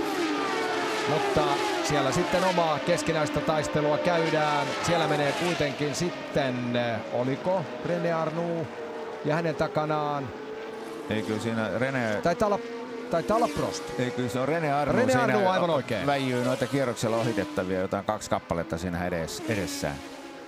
Mutta siellä sitten omaa keskinäistä taistelua käydään. Siellä menee kuitenkin sitten, oliko René Arnoux ja hänen takanaan. Ei kyllä siinä René... Taitaa olla Prost. Ei kyllä se on René Arnoux. René Arnoux aivan oikein. Väijyy noita kierroksella ohitettavia, jotain 2 kappaletta siinä edessään.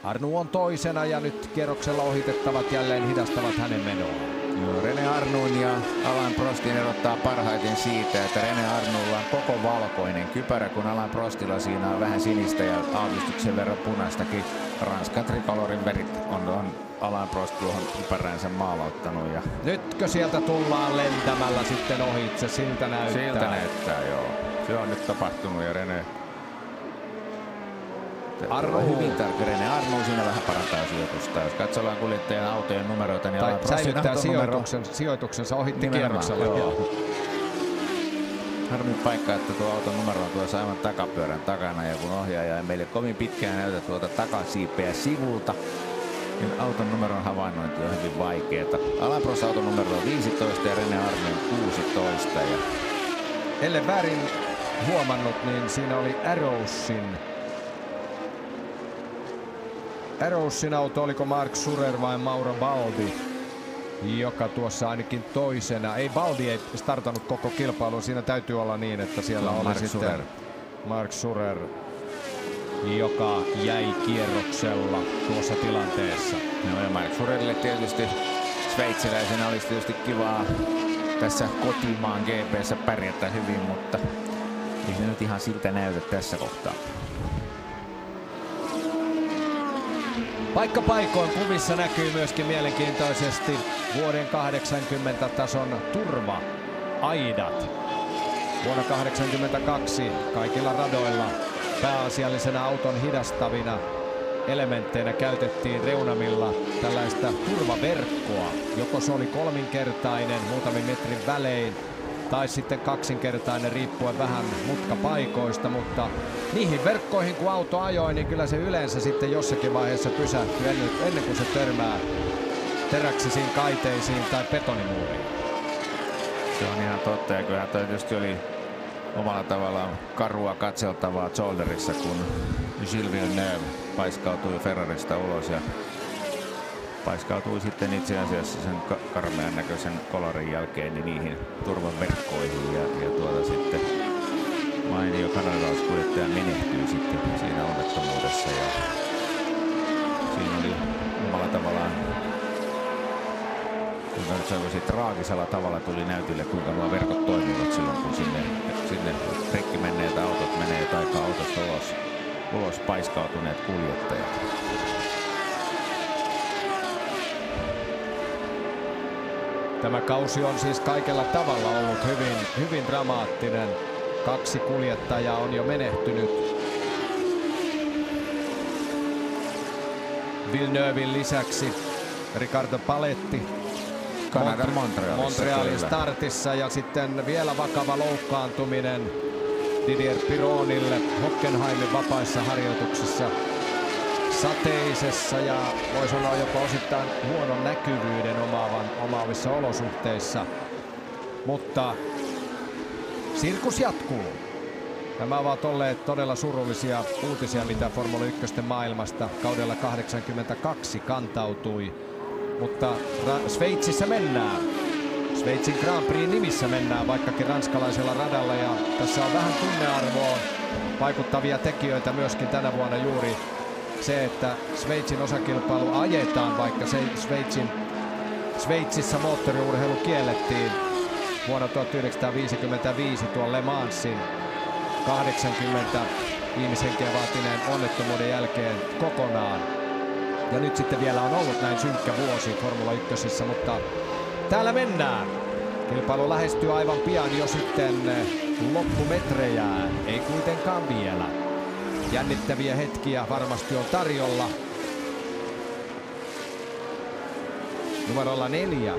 Arnoux on toisena ja nyt kierroksella ohitettavat jälleen hidastavat hänen menoaan. René Arnoux ja Alain Prostin erottaa parhaiten siitä, että René Arnouxlla on koko valkoinen kypärä, kun Alain Prostilla siinä on vähän sinistä ja aavistuksen verran punaistakin. Ranskan trikolorin värit on Alain Prost tuohon kypäränsä maalauttanut. Ja nytkö sieltä tullaan lentämällä sitten ohitse? Siltä näyttää. Siltä näyttää, joo. Se on nyt tapahtunut ja René... Hyvin tarkka René Arnoux siinä vähän parantaa sijoitusta. Jos katsotaan kuljettajan autojen numeroita, niin tai säilyttää sijoituksensa ohitti kierroksella. Harmin paikka, että tuo auton numero on tuossa aivan takapyörän takana, ja kun ohjaaja ei meille kovin pitkään näytä tuota takasiipeä sivulta, niin auton numeron havainnointi on hyvin vaikeeta. Alain Prost auton numero on 15 ja René Arnoux 16. Ja... ellen väärin huomannut, niin siinä oli Arrowsin auto, oliko Marc Surer vai Mauro Baldi, joka tuossa ainakin toisena. Ei, Baldi ei startannut koko kilpailun. Siinä täytyy olla niin, että siellä oli Marc sitten Marc Surer, joka jäi kierroksella tuossa tilanteessa. No ja Marc Surerille tietysti sveitsiläisenä olisi tietysti kivaa tässä kotimaan GP:ssä pärjätä hyvin, mutta ei se nyt ihan siltä näytä tässä kohtaa. Paikka paikoin kuvissa näkyy myöskin mielenkiintoisesti vuoden 80 tason turva-aidat. Vuonna 82 kaikilla radoilla pääasiallisena auton hidastavina elementteinä käytettiin reunamilla tällaista turvaverkkoa. Joko se oli kolminkertainen muutamin metrin välein tai sitten kaksinkertainen riippuen vähän mutkapaikoista, mutta niihin verkkoihin kun auto ajoi, niin kyllä se yleensä sitten jossakin vaiheessa pysähtyy ennen kuin se törmää teräksisiin kaiteisiin tai betonimuuriin. Se on ihan totta, ja kyllä toi tietysti oli omalla tavallaan karua katseltavaa Zolderissa, kun Gilles Villeneuve paiskautui Ferrarista ulos ja paiskautui sitten itse asiassa sen karmean näköisen kolarin jälkeen niin niihin turvaverkkoihin ja sitten mainio kanadalaiskuljettaja menehtyy sitten siinä onnettomuudessa ja siinä oli omalla tavallaan, kuinka nyt sanoisin, traagisella tavalla tuli näytille, kuinka nuo verkot toimivat silloin, kun sinne rikki menneet autot menee tai autosta ulos paiskautuneet kuljettajat. Tämä kausi on siis kaikella tavalla ollut hyvin dramaattinen. 2 kuljettajaa on jo menehtynyt. Villeneuven lisäksi Ricardo Paletti Kanadan Montrealin startissa ja sitten vielä vakava loukkaantuminen Didier Pironille Hockenheimin vapaissa harjoituksissa sateisessa ja voi sanoa jopa osittain huonon näkyvyyden omaavissa olosuhteissa. Mutta sirkus jatkuu. Nämä ovat olleet todella surullisia uutisia, mitä Formula 1 maailmasta kaudella 82 kantautui. Mutta Sveitsissä mennään. Sveitsin Grand Prix nimissä mennään, vaikkakin ranskalaisella radalla. Ja tässä on vähän tunnearvoon vaikuttavia tekijöitä myöskin tänä vuonna juuri se, että Sveitsin osakilpailu ajetaan, vaikka se Sveitsin Sveitsissä moottoriurheilu kiellettiin vuonna 1955 tuon Le Mansin 80 ihmishenkeä vaatineen onnettomuuden jälkeen kokonaan. Ja nyt sitten vielä on ollut näin synkkä vuosi Formula 1, mutta täällä mennään. Kilpailu lähestyy aivan pian jo sitten loppumetrejään, ei kuitenkaan vielä. Jännittäviä hetkiä varmasti on tarjolla. Numerolla 4.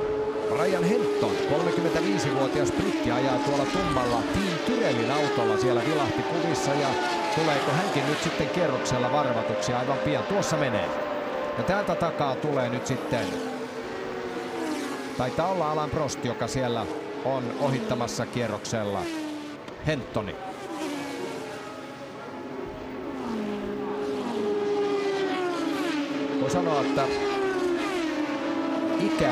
Ryan Henton, 35-vuotias britti, ajaa tuolla tummalla Team Tyrellin autolla. Siellä vilahti kuvissa ja tuleeko hänkin nyt sitten kierroksella varvatuksi aivan pian. Tuossa menee. Ja täältä takaa tulee nyt sitten, taitaa olla Alain Prost, joka siellä on ohittamassa kierroksella Hentoni. Voi sanoa, että ikä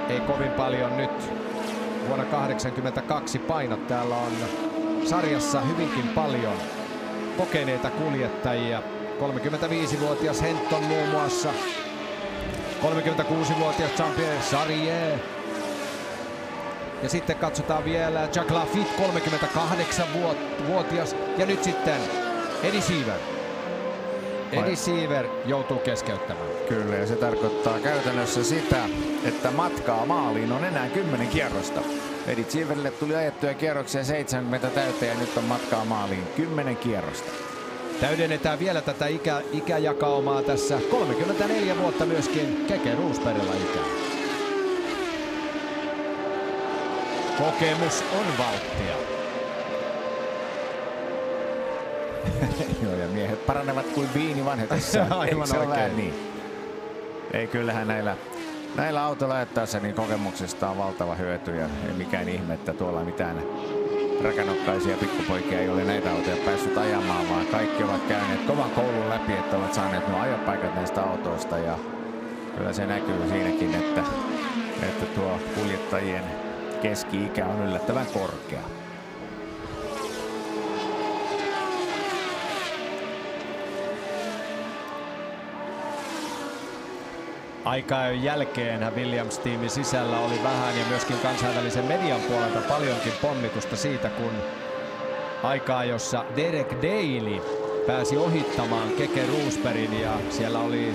ei kovin paljon nyt vuonna 1982 paina. Täällä on sarjassa hyvinkin paljon kokeneita kuljettajia. 35-vuotias Henton muun muassa. 36-vuotias Jean-Pierre Jarier. Ja sitten katsotaan vielä Jacques Laffite, 38-vuotias. Ja nyt sitten Eddie Seaver. Eddie Seaver joutuu keskeyttämään. Kyllä, ja se tarkoittaa käytännössä sitä, että matkaa maaliin on enää 10 kierrosta. Eddie Seaverille tuli ajettuja kierroksia 70 täyteen ja nyt on matkaa maaliin 10 kierrosta. Täydennetään vielä tätä ikäjakaumaa tässä. 34 vuotta myöskin Keke Roosbergilla ikää. Kokemus on valttia. Joo, ja miehet paranevat kuin viini vanhetessaan. Aivan oikein. Niin? Ei, kyllähän näillä autoilla ajettaessa niin kokemuksesta on valtava hyöty ja ei mikään ihme, että tuolla mitään räkänokkaisia pikkupoikia ei ole näitä autoja päässyt ajamaan, vaan kaikki ovat käyneet kovan koulun läpi, että ovat saaneet nuo ajopaikat näistä autoista ja kyllä se näkyy siinäkin, että tuo kuljettajien keski-ikä on yllättävän korkea. Aika-ajon jälkeen Williams-tiimin sisällä oli vähän ja myöskin kansainvälisen median puolelta paljonkin pommitusta siitä, kun aika-ajossa Derek Daly pääsi ohittamaan Keke Roosbergin ja siellä oli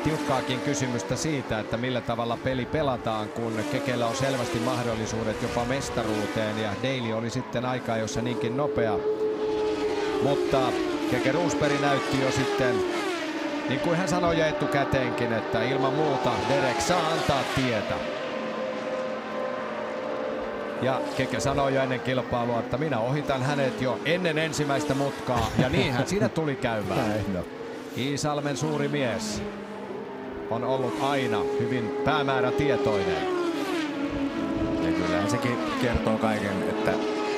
tiukkaakin kysymystä siitä, että millä tavalla peli pelataan, kun Kekellä on selvästi mahdollisuudet jopa mestaruuteen ja Daly oli sitten aika-ajossa niinkin nopea. Mutta Keke Roosberg näytti jo sitten, niin kuin hän sanoi jo etukäteenkin, että ilman muuta Derek saa antaa tietä. Ja Keke sanoi jo ennen kilpailua, että minä ohitan hänet jo ennen ensimmäistä mutkaa. Ja niinhän siinä tuli käymään. Iisalmen suuri mies on ollut aina hyvin päämäärätietoinen. Ja kyllähän sekin kertoo kaiken, että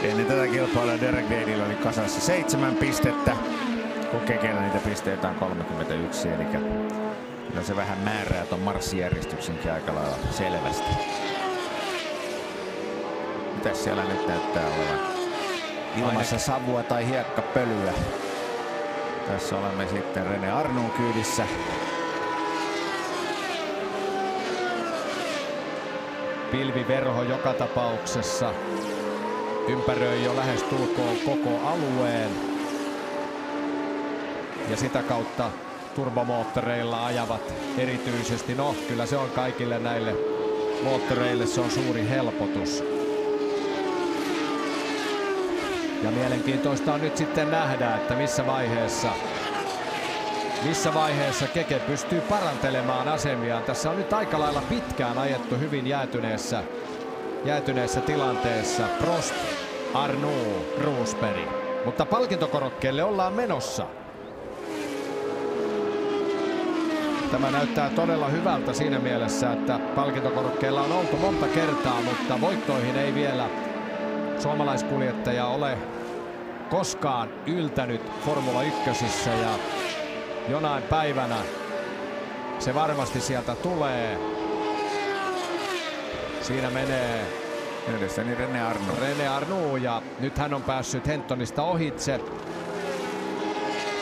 ennen tätä kilpailua Derek Dalylla oli kasassa 7 pistettä. Kun Kekellä niitä pisteitä on 31, eli kyllä se vähän määrää ton marssijärjestyksenkin aika lailla selvästi. Mitäs siellä nyt näyttää olevan? Ilmassa savua tai hiekkapölyä. Tässä olemme sitten René Arnoux kyydissä. Pilviverho joka tapauksessa ympäröi jo lähestulkoon koko alueen. Ja sitä kautta turbomoottoreilla ajavat erityisesti, no kyllä se on kaikille näille moottoreille se on suuri helpotus. Ja mielenkiintoista on nyt sitten nähdä, että missä vaiheessa Keke pystyy parantelemaan asemiaan. Tässä on nyt aika lailla pitkään ajettu hyvin jäätyneessä tilanteessa. Prost, Arnoux, Roosberg. Mutta palkintokorokkeelle ollaan menossa. Tämä näyttää todella hyvältä siinä mielessä, että palkintokorokkeella on oltu monta kertaa, mutta voittoihin ei vielä suomalaiskuljettaja ole koskaan yltänyt Formula 1 ja jonain päivänä se varmasti sieltä tulee. Siinä menee edessäni René Arnoux ja nyt hän on päässyt Hentonista ohitse.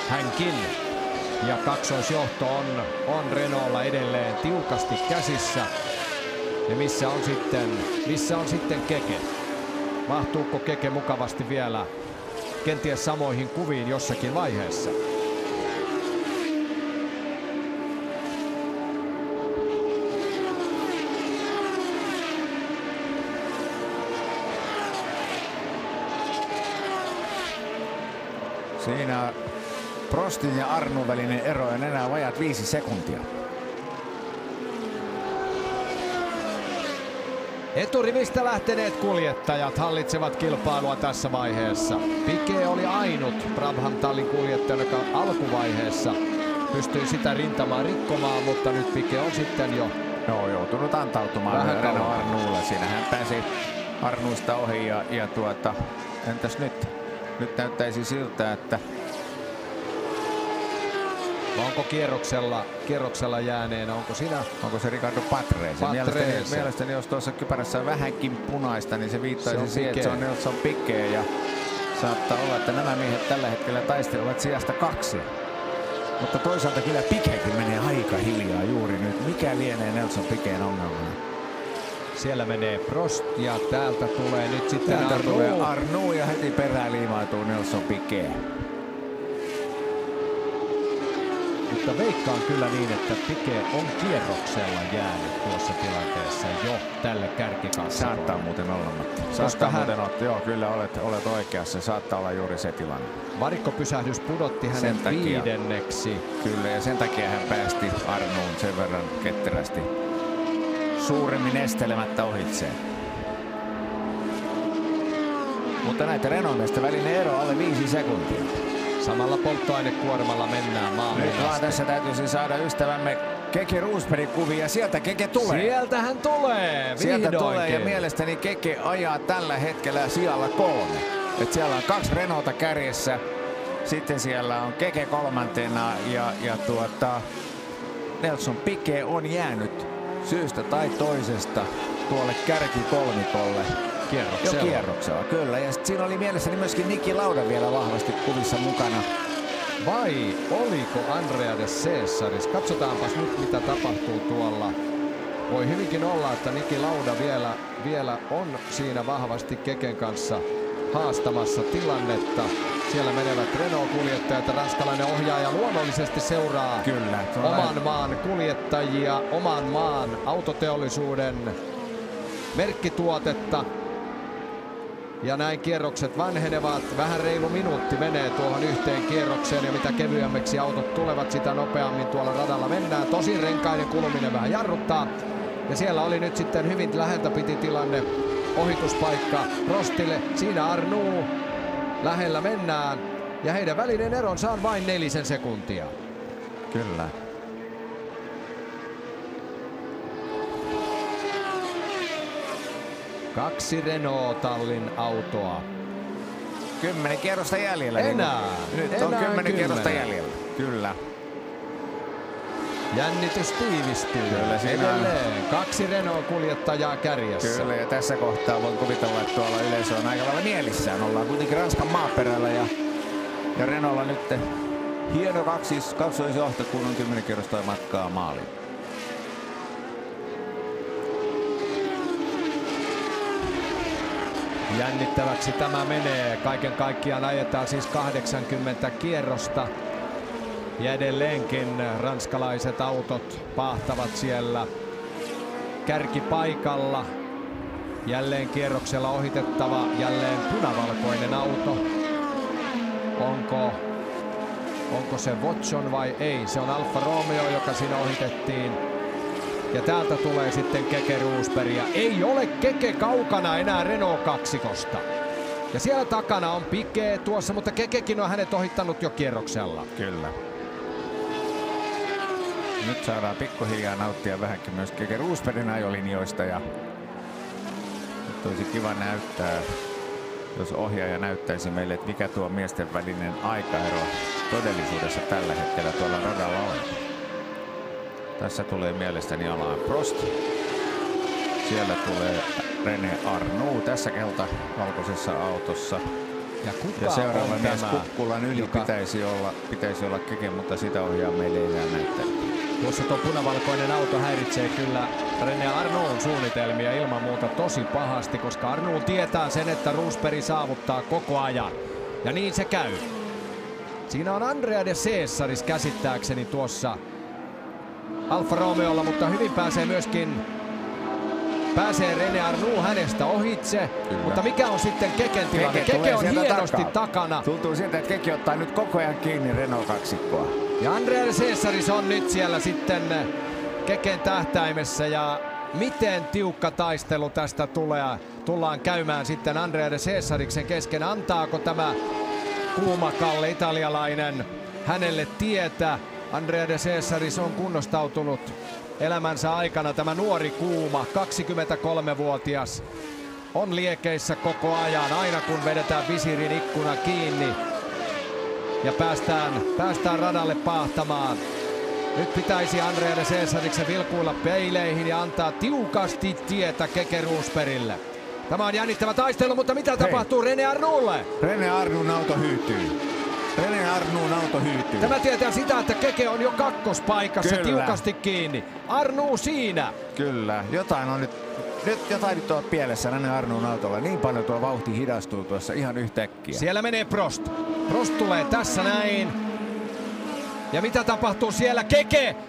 Hänkin Ja kaksoisjohto on Renaultlla edelleen tiukasti käsissä. Ja missä on sitten Keke? Mahtuuko Keke mukavasti vielä kenties samoihin kuviin jossakin vaiheessa? Siinä Prostin ja Arnun välinen ero on enää vajat 5 sekuntia. Eturivistä lähteneet kuljettajat hallitsevat kilpailua tässä vaiheessa. Piquet oli ainut Brabham-tallin kuljettaja, joka alkuvaiheessa pystyi sitä rintamaa rikkomaan, mutta nyt Piquet on sitten jo joutunut antautumaan Renault Arnulle. Siinä hän pääsi Arnuista ohi ja entäs nyt? Nyt näyttäisi siltä, että onko kierroksella jääneenä, onko se Ricardo Patrese? Mielestäni jos tuossa kypärässä on vähänkin punaista, niin se viittaisi siihen, että se on Nelson Piquet ja saattaa olla, että nämä miehet tällä hetkellä taistelevat sijasta 2. Mutta toisaalta kyllä Piquetkin menee aika hiljaa juuri nyt. Mikä lienee Nelson Piquetin ongelma? Siellä menee Prost ja täältä tulee nyt sitten Arnoux ja heti perään liimautuu Nelson Piquet. Mutta veikkaan kyllä niin, että Piquet on kierroksella jäänyt tuossa tilanteessa jo tälle kärkikassille. Saattaa muuten olla. Joo, kyllä olet oikeassa. Saattaa olla juuri se tilanne. Varikkopysähdys pudotti hänen viidenneksi. Kyllä, ja sen takia hän päästi Arnoun sen verran ketterästi suuremmin estelemättä ohitseen. Mutta näitä Renault-miesten välinen ero alle 5 sekuntia. Samalla polttoainekuormalla mennään maaliin. Nyt vaan tässä täytyisi saada ystävämme Keke Rosbergin kuvia. Sieltä Keke tulee. Sieltä hän tulee. Sieltä tulee ja mielestäni Keke ajaa tällä hetkellä sijalla 3. Et siellä on 2 Renaulta kärjessä. Sitten siellä on Keke kolmantena ja Nelson Piquet on jäänyt syystä tai toisesta tuolle kärkikolmikolle. Kierroksella, kyllä. Ja siinä oli mielessäni myöskin Niki Lauda vielä vahvasti kuvissa mukana. Vai oliko Andrea de Cesaris? Katsotaanpas nyt, mitä tapahtuu tuolla. Voi hyvinkin olla, että Niki Lauda vielä on siinä vahvasti Keken kanssa haastamassa tilannetta. Siellä menevät Renault-kuljettajat ja ranskalainen ohjaaja luonnollisesti seuraa oman maan kuljettajia, oman maan autoteollisuuden merkkituotetta. Ja näin kierrokset vanhenevat. Vähän reilu minuutti menee tuohon yhteen kierrokseen ja mitä kevyemmäksi autot tulevat, sitä nopeammin tuolla radalla mennään. Tosin renkaiden kuluminen vähän jarruttaa. Ja siellä oli nyt sitten hyvin läheltä piti tilanne. Ohituspaikka Prostille. Siinä Arnoux. Lähellä mennään. Ja heidän välinen eronsa on vain 4 sekuntia. Kyllä. Kaksi Renault-tallin autoa. 10 kierrosta jäljellä. Nyt on 10 kierrosta jäljellä. Kyllä. Jännitys tiivistyy. Kyllä edelleen 2 Renault-kuljettajaa kärjessä. Kyllä, ja tässä kohtaa voin kuvitella, että tuolla yleisö on aika lailla mielissään. Ollaan kuitenkin Ranskan maaperällä ja Renaultlla nyt hieno kaksoisjohto, kun on 10 kierrosta matkaa maaliin. Jännittäväksi tämä menee. Kaiken kaikkiaan ajetaan siis 80 kierrosta. Ja edelleenkin ranskalaiset autot paahtavat siellä kärkipaikalla. Jälleen kierroksella ohitettava, jälleen punavalkoinen auto. Onko se Watson vai ei? Se on Alfa Romeo, joka siinä ohitettiin. Ja täältä tulee sitten Keke Rosberg. Ja ei ole Keke kaukana enää Renault-kaksikosta. Ja siellä takana on Piquet tuossa, mutta Kekekin on hänet ohittanut jo kierroksella. Kyllä. Nyt saadaan pikkuhiljaa nauttia vähänkin myös Keke Rosbergin ajolinjoista. Ja nyt olisi kiva näyttää, jos ohjaaja näyttäisi meille, että mikä tuo miesten välinen aikaero todellisuudessa tällä hetkellä tuolla radalla on. Tässä tulee mielestäni Alain Prost. Siellä tulee René Arnoux tässä valkoisessa autossa. Ja seuraava mies tämä, kukkulan yli pitäisi olla Keke, mutta sitä ohjaa meille ei enää näyttänyt. Tuossa tuo punavalkoinen auto häiritsee kyllä René Arnoulin suunnitelmia ilman muuta tosi pahasti, koska Arnoul tietää sen, että Rosberg saavuttaa koko ajan. Ja niin se käy. Siinä on Andrea de Cesaris käsittääkseni tuossa Alfa Romeolla, mutta hyvin pääsee René Arnoul hänestä ohitse. Kyllä. Mutta mikä on sitten Keken tilanne? Keke on hienosti takana. Tuntuu siltä, että Keke ottaa nyt koko ajan kiinni Renault-kaksikkoa. Ja Andrea de Cesaris on nyt siellä sitten Keken tähtäimessä. Ja miten tiukka taistelu tästä tullaan käymään sitten Andrea de Cesariksen kesken. Antaako tämä kuumakalle italialainen hänelle tietä? Andrea de Cesaris on kunnostautunut elämänsä aikana. Tämä nuori kuuma, 23-vuotias, on liekeissä koko ajan, aina kun vedetään visirin ikkuna kiinni ja päästään radalle paahtamaan. Nyt pitäisi Andrea de Cesariksen vilkuilla peileihin ja antaa tiukasti tietä Keke Rosbergille. Tämä on jännittävä taistelu, mutta mitä tapahtuu René Arnoulle? René Arnoulin auto hyytyy. Tämä tietää sitä, että Keke on jo kakkospaikassa. Kyllä. Tiukasti kiinni. Arnoul siinä. Kyllä, jotain on nyt on pielessä René Arnoulin autolla. Niin paljon tuo vauhti hidastuu tuossa ihan yhtäkkiä. Siellä menee Prost. Prost tulee tässä näin. Ja mitä tapahtuu siellä?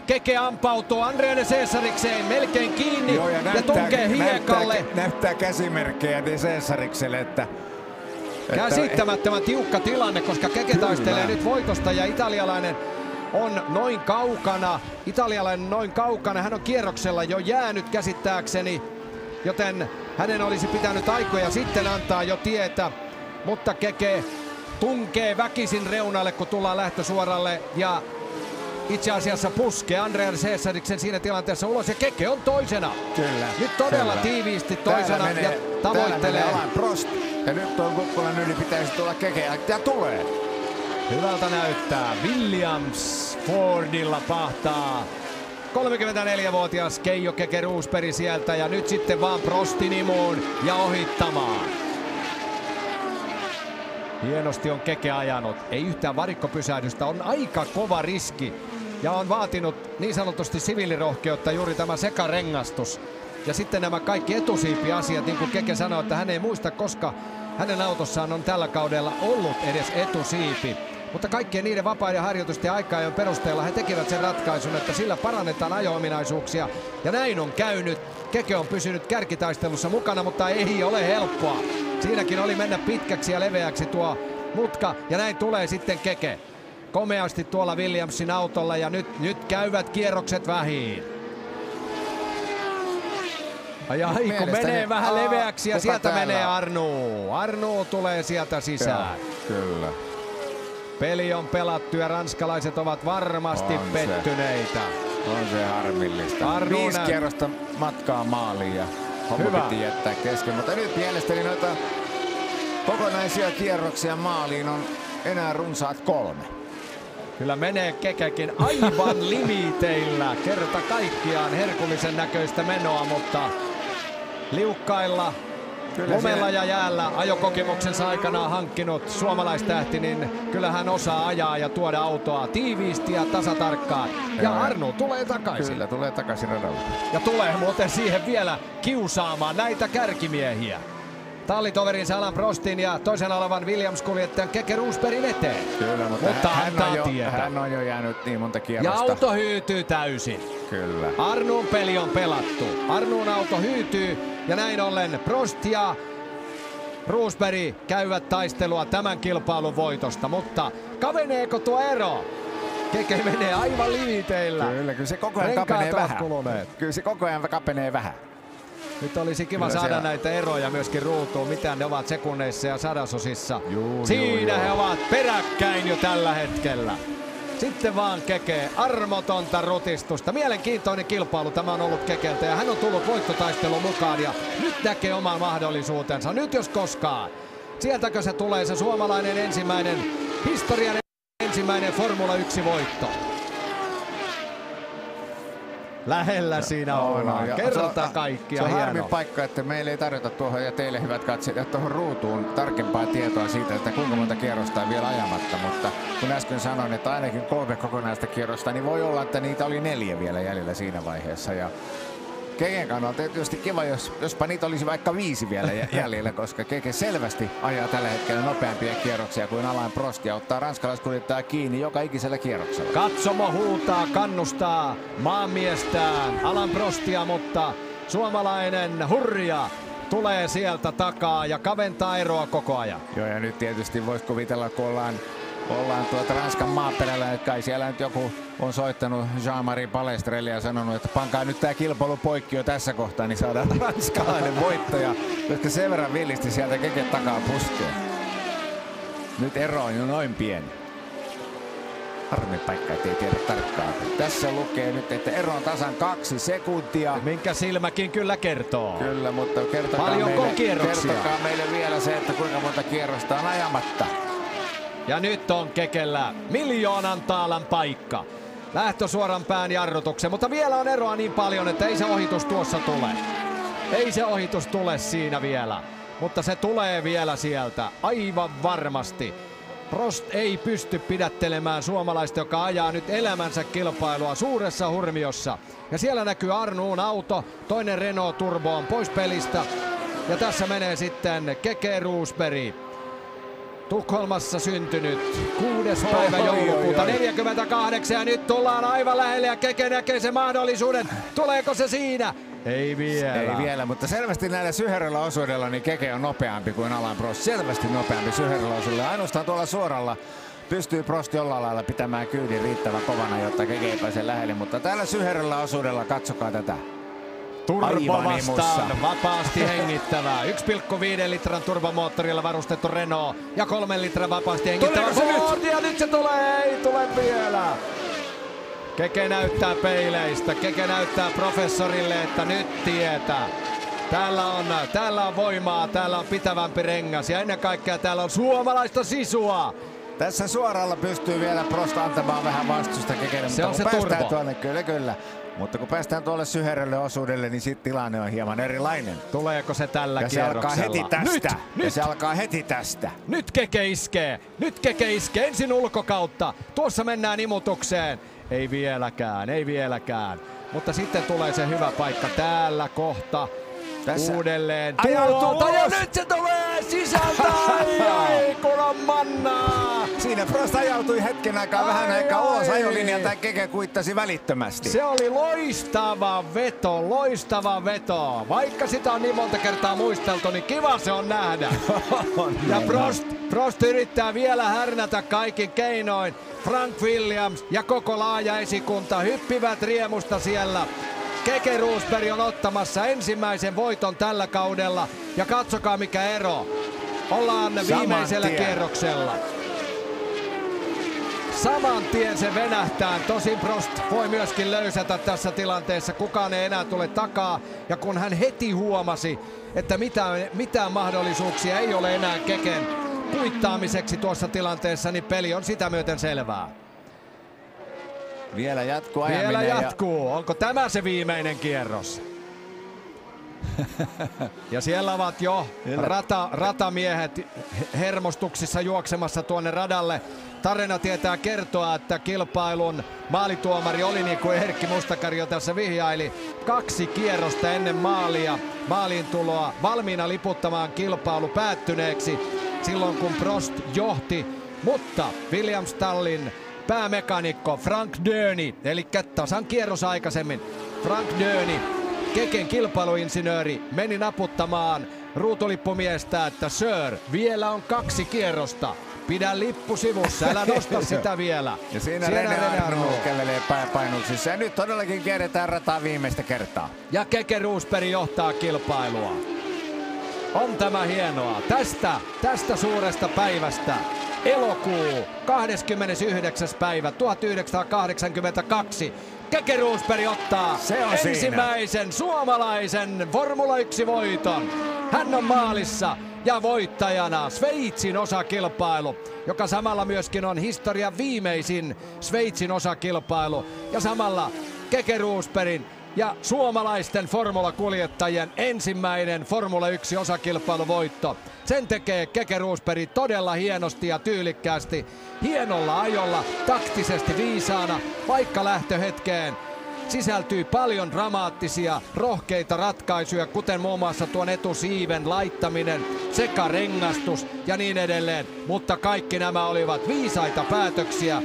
Keke ampautuu Andrea de Cesarikseen melkein kiinni. Joo, ja tunkee hiekalle. Näyttää käsimerkkejä de Cesarikselle, että käsittämättömän tiukka tilanne, koska Keke taistelee nyt voitosta ja italialainen on noin kaukana. Hän on kierroksella jo jäänyt käsittääkseni, joten hänen olisi pitänyt aikoja sitten antaa jo tietä. Mutta Keke tunkee väkisin reunalle, kun tullaan lähtösuoralle ja itse asiassa puskee Andrea de Cesariksen siinä tilanteessa ulos ja Keke on toisena. Kyllä. Nyt todella tiiviisti toisena ja tavoittelee. Prost. Ja nyt tuon kukkulan yli pitäisi tulla Keke ja tulee. Hyvältä näyttää. Williams Fordilla pahtaa. 34-vuotias Keijo Keke Rosberg sieltä ja nyt sitten vaan Prostin imuun ja ohittamaan. Hienosti on Keke ajanut. Ei yhtään varikkopysähdystä. On aika kova riski. Ja on vaatinut niin sanotusti siviilirohkeutta juuri tämä sekarengastus. Ja sitten nämä kaikki etusiipiasiat, niin kuin Keke sanoi, että hän ei muista, koska hänen autossaan on tällä kaudella ollut edes etusiipi. Mutta kaikkien niiden vapaiden harjoitusten aika-ajon perusteella he tekivät sen ratkaisun, että sillä parannetaan ajo-ominaisuuksia. Ja näin on käynyt. Keke on pysynyt kärkitaistelussa mukana, mutta ei ole helppoa. Siinäkin oli mennä pitkäksi ja leveäksi tuo mutka. Ja näin tulee sitten Keke. Komeasti tuolla Williamsin autolla ja nyt käyvät kierrokset vähiin. Ai, kun menee vähän leveäksi ja sieltä menee Arnoul. Arnoul tulee sieltä sisään. Kyllä. Peli on pelattu ja ranskalaiset ovat varmasti pettyneitä. On se harmillista. 5 kierrosta matkaa maaliin ja homma piti jättää kesken. Mutta nyt mielestäni noita kokonaisia kierroksia maaliin on enää runsaat 3. Kyllä menee Kekekin aivan limiteillä. Kerta kaikkiaan herkullisen näköistä menoa, mutta liukkailla, lumella ja jäällä ajokokemuksensa aikanaan hankkinut suomalaistähti, niin kyllä hän osaa ajaa ja tuoda autoa tiiviisti ja tasatarkkaan. Ja Arnoul tulee takaisin. Kyllä, tulee takaisin radalle. Ja tulee muuten siihen vielä kiusaamaan näitä kärkimiehiä. Tallitoverinsa Alain Prostin ja toisen olevan Williams-kuljettajan Keke Rosbergin eteen. Kyllä, mutta hän on jo jäänyt niin monta kierrosta. Ja auto hyytyy täysin. Kyllä. Arnoulin peli on pelattu. Arnoulin auto hyytyy ja näin ollen Prost ja Rosberg käyvät taistelua tämän kilpailun voitosta. Mutta kaveneeko tuo ero? Keke menee aivan limiteillä. Kyllä se koko ajan kapenee vähän. Kyllä se koko ajan kapenee vähän. Nyt olisi kiva saada näitä eroja myöskin ruutuun, mitä ne ovat sekunneissa ja sadasosissa. Siinä he ovat peräkkäin jo tällä hetkellä. Sitten vaan Keke, armotonta rutistusta. Mielenkiintoinen kilpailu tämä on ollut Kekeltä ja hän on tullut voittotaistelun mukaan ja nyt näkee oman mahdollisuutensa. Nyt jos koskaan. Sieltäkö se tulee se suomalainen historian ensimmäinen Formula 1 voitto. Lähellä siinä ollaan. Kerta kaikkia hieno. Se on harmi hieno paikka, että meille ei tarjota tuohon ja teille hyvät katsojat tuohon ruutuun tarkempaa tietoa siitä, että kuinka monta kierrosta on vielä ajamatta. Mutta kun äsken sanoin, että ainakin 3 kokonaista kierrosta, niin voi olla, että niitä oli 4 vielä jäljellä siinä vaiheessa. Ja Keken kannalta tietysti kiva, jospa niitä olisi vaikka 5 vielä jäljellä, koska Keke selvästi ajaa tällä hetkellä nopeampia kierroksia kuin Alain Prost ja ottaa ranskalaiskuljettaja kiinni joka ikisellä kierroksella. Katsomo huutaa, kannustaa maanmiestään Alain Prostia, mutta suomalainen Hurja tulee sieltä takaa ja kaventaa eroa koko ajan. Joo, ja nyt tietysti voisi kuvitella, kun ollaan Ranskan maaperällä, että kai siellä nyt joku on soittanut Jean-Marie Palestrelle ja sanonut, että pankaa nyt tää kilpailu poikki jo tässä kohtaa, niin saadaan ranskalainen voittaja, koska sen verran villisti sieltä Keke takaa puskee. Nyt ero on jo noin pieni. Harmi paikka, ettei tiedä tarkkaan. Tässä lukee nyt, että ero on tasan 2 sekuntia. Minkä silmäkin kyllä kertoo. Kyllä, mutta kertokaa meille vielä se, että kuinka monta kierrosta on ajamatta. Ja nyt on Kekellä 1 000 000 taalan paikka. Lähtö suoran pään jarrutuksen, mutta vielä on eroa niin paljon, että ei se ohitus tuossa tule. Ei se ohitus tule siinä vielä, mutta se tulee vielä sieltä aivan varmasti. Prost ei pysty pidättelemään suomalaista, joka ajaa nyt elämänsä kilpailua suuressa hurmiossa. Ja siellä näkyy Arnoun auto, toinen Renault Turbo on pois pelistä. Ja tässä menee sitten Keke Roosberg. Tukholmassa syntynyt 6. päivä joulukuuta 48 ja nyt tullaan aivan lähelle ja Keke näkee sen mahdollisuuden. Tuleeko se siinä? Ei vielä. Ei vielä, mutta selvästi näillä syherellä osuudella niin Keke on nopeampi kuin Alain Prost. Selvästi nopeampi syherellä osuudella. Ainoastaan tuolla suoralla pystyy Prost jollain lailla pitämään kyydin riittävän kovana, jotta Keke ei pääse lähelle. Mutta täällä syherellä osuudella katsokaa tätä. Turbo vastaan, vapaasti hengittävää. 1,5 litran turbomoottorilla varustettu Renault ja 3 litran vapaasti hengittävä Ford. Ja nyt se tulee, ei tule vielä. Keke näyttää peileistä, Keke näyttää professorille, että nyt tietää. Täällä on voimaa, täällä on pitävämpi rengas ja ennen kaikkea täällä on suomalaista sisua. Tässä suoralla pystyy vielä Prost antamaan vähän vastusta Kekelle, se on se turbo. Tuonne, kyllä. Mutta kun päästään tuolle syherelle osuudelle, niin sitten tilanne on hieman erilainen. Tuleeko se tällä kierroksella? Se alkaa heti tästä. Nyt. Se alkaa heti tästä. Nyt Keke iskee. Ensin ulkokautta. Tuossa mennään imutukseen. Ei vieläkään. Mutta sitten tulee se hyvä paikka täällä kohta. Tässä. Uudelleen tuolta ja nyt se tulee sisältä. Ai kun on mannaa. Siinä Prost ajautui hetken aikaa vähän aikaa ulos ajolinjalta ja Keke kuittasi välittömästi. Se oli loistava veto. Vaikka sitä on niin monta kertaa muisteltu, niin kiva se on nähdä. Ja Prost yrittää vielä härnätä kaikin keinoin. Frank Williams ja koko laaja esikunta hyppivät riemusta siellä. Keke Roosberg on ottamassa ensimmäisen voiton tällä kaudella ja katsokaa mikä ero. Ollaan viimeisellä kierroksella. Saman tien se venähtää. Tosin Prost voi myöskin löysätä tässä tilanteessa. Kukaan ei enää tule takaa. Ja kun hän heti huomasi, että mitään mahdollisuuksia ei ole enää Keken kuittaamiseksi tuossa tilanteessa, niin peli on sitä myöten selvää. Vielä jatkuu ajaminen. Vielä jatkuu. Onko tämä se viimeinen kierros? Ja siellä ovat jo ratamiehet hermostuksissa juoksemassa tuonne radalle. Tarina tietää kertoa, että kilpailun maalituomari oli niin kuin Erkki Mustakari jo tässä vihjaili. 2 kierrosta ennen maaliin tuloa valmiina liputtamaan kilpailu päättyneeksi silloin kun Prost johti. Mutta Williams-tallin päämekanikko Frank Döni, eli tasan kierros aikaisemmin, Frank Döni, Keken kilpailuinsinööri, meni naputtamaan ruutulippumiestä, että Sir, vielä on 2 kierrosta. Pidä lippu sivussa, älä nosta sitä vielä. Ja siinä René Arnoux kävelee pääpainuksissa. Ja nyt todellakin kierretään rataa viimeistä kertaa. Ja Keke Roosberg johtaa kilpailua. On tämä hienoa. Tästä suuresta päivästä. Elokuu 29. päivä 1982. Keke Roosberg ottaa ensimmäisen suomalaisen Formula 1-voiton. Hän on maalissa ja voittajana Sveitsin osakilpailu, joka samalla myöskin on historian viimeisin Sveitsin osakilpailu. Ja samalla Keke Roosbergin ja suomalaisten formulakuljettajien ensimmäinen Formula 1 osakilpailuvoitto. Sen tekee Keke Rosberg todella hienosti ja tyylikkäästi, hienolla ajolla, taktisesti viisaana, vaikka lähtöhetkeen sisältyy paljon dramaattisia, rohkeita ratkaisuja, kuten muun muassa tuon etusiiven laittaminen, sekarengastus ja niin edelleen. Mutta kaikki nämä olivat viisaita päätöksiä.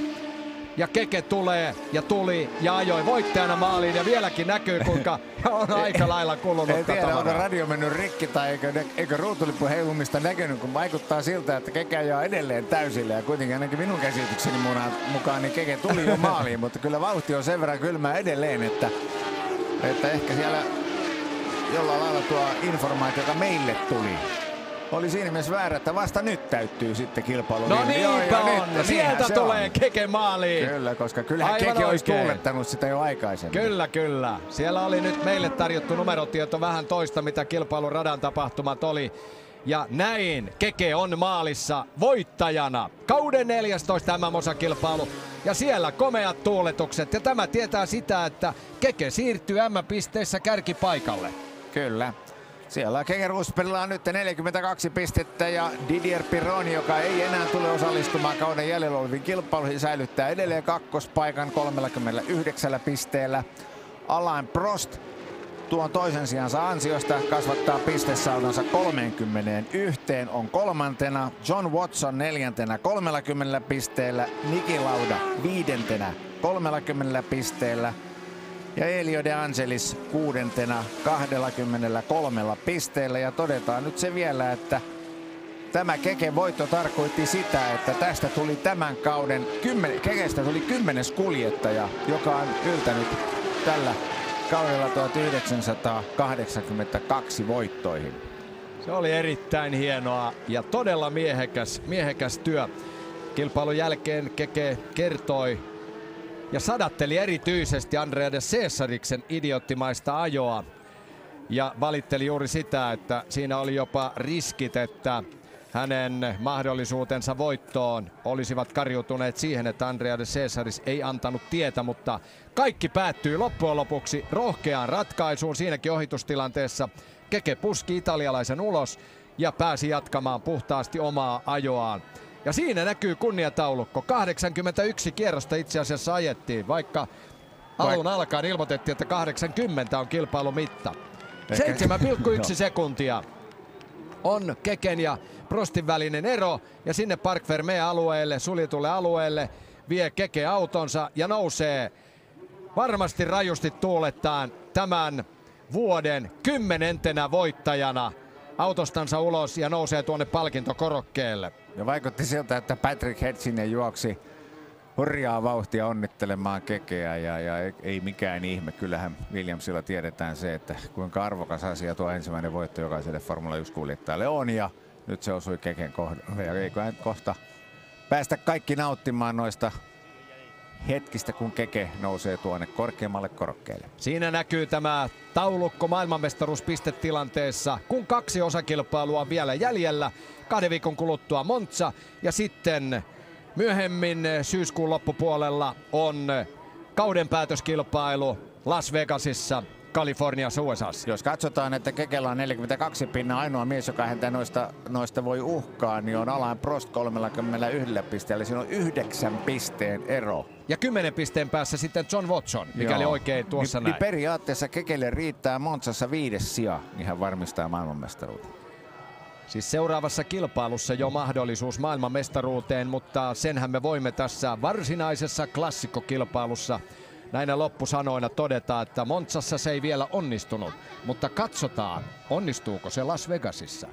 Ja Keke tulee ja tuli ja ajoi voittajana maaliin ja vieläkin näkyy, kuinka on aika lailla kulunut. En tiedä, onko radio mennyt rikki tai eikö ruutulippu heilumista näkynyt, kun vaikuttaa siltä, että Keke ajaa edelleen täysillä. Ja kuitenkin ainakin minun käsitykseni mukaan niin Keke tuli jo maaliin, mutta kyllä vauhti on sen verran kylmää edelleen, että ehkä siellä jollain lailla tuo informaatio, joka meille tuli, oli siinä mielessä väärä, että vasta nyt täyttyy sitten kilpailu. No niinpä on, sieltä tulee Keke maaliin. Kyllä, koska kyllähän aivan Keke olisi tuulettanut sitä jo aikaisemmin. Kyllä. Siellä oli nyt meille tarjottu numerotieto vähän toista, mitä kilpailun radan tapahtumat oli. Ja näin Keke on maalissa voittajana. Kauden 14 MM-osakilpailu. Ja siellä komeat tuuletukset. Ja tämä tietää sitä, että Keke siirtyy M-pisteissä kärkipaikalle. Kyllä. Siellä Keke Rosbergilla on nyt 42 pistettä ja Didier Pironi, joka ei enää tule osallistumaan kauden jäljellä oleviin kilpailuihin, säilyttää edelleen kakkospaikan 39 pisteellä. Alain Prost tuon toisen sijansa ansiosta kasvattaa pistesaudonsa 31, on kolmantena. John Watson neljäntenä 30 pisteellä, Niki Lauda viidentenä 30 pisteellä. Ja Elio De Angelis kuudentena 23 pisteellä. Ja todetaan nyt se vielä, että tämä Keken voitto tarkoitti sitä, että tästä tuli tämän kauden Kekestä tuli 10. kuljettaja, joka on yltänyt tällä kaudella 1982 voittoihin. Se oli erittäin hienoa ja todella miehekäs työ. Kilpailun jälkeen Keke kertoi ja sadatteli erityisesti Andrea de Cesariksen idioottimaista ajoa. Ja valitteli juuri sitä, että siinä oli jopa riskit, että hänen mahdollisuutensa voittoon olisivat karjutuneet siihen, että Andrea de Cesaris ei antanut tietä, mutta kaikki päättyi loppujen lopuksi rohkeaan ratkaisuun siinäkin ohitustilanteessa. Keke puski italialaisen ulos ja pääsi jatkamaan puhtaasti omaa ajoaan. Ja siinä näkyy kunniataulukko. 81 kierrosta itse asiassa ajettiin, vaikka alun alkaen ilmoitettiin, että 80 on kilpailumitta. 7,1 sekuntia on Keken ja Prostin välinen ero, ja sinne Parc Fermé-alueelle, suljetulle alueelle, vie Keke autonsa ja nousee varmasti rajusti tuulettaan tämän vuoden 10. voittajana autostansa ulos ja nousee tuonne palkintokorokkeelle. Ja vaikutti siltä, että Patrick Hetsinen juoksi hurjaa vauhtia onnittelemaan Kekeä ja ei mikään ihme. Kyllähän Williamsilla tiedetään se, että kuinka arvokas asia tuo ensimmäinen voitto jokaiselle Formula 1-kuljettajalle on, ja nyt se osui Keken kohdalle. Ja eiköhän kohta päästä kaikki nauttimaan noista hetkistä, kun Keke nousee tuonne korkeammalle korokkeelle. Siinä näkyy tämä taulukko maailmanmestaruuspistetilanteessa, kun 2 osakilpailua on vielä jäljellä. 2 viikon kuluttua Monza ja sitten myöhemmin syyskuun loppupuolella on kaudenpäätöskilpailu Las Vegasissa, Kaliforniassa, USAssa. Jos katsotaan, että Kekellä on 42 pinnaa, ainoa mies, joka häntä noista voi uhkaa, niin on Alain Prost 31 pisteellä. Siinä on 9 pisteen ero. Ja 10 pisteen päässä sitten John Watson, mikäli oikein tuossa näin. Niin periaatteessa Kekelle riittää Monzassa 5. sija, niin hän varmistaa maailmanmestaruuden. Siis seuraavassa kilpailussa jo mahdollisuus maailmanmestaruuteen, mutta senhän me voimme tässä varsinaisessa klassikkokilpailussa näinä loppusanoina todeta, että Monzassa se ei vielä onnistunut, mutta katsotaan, onnistuuko se Las Vegasissa.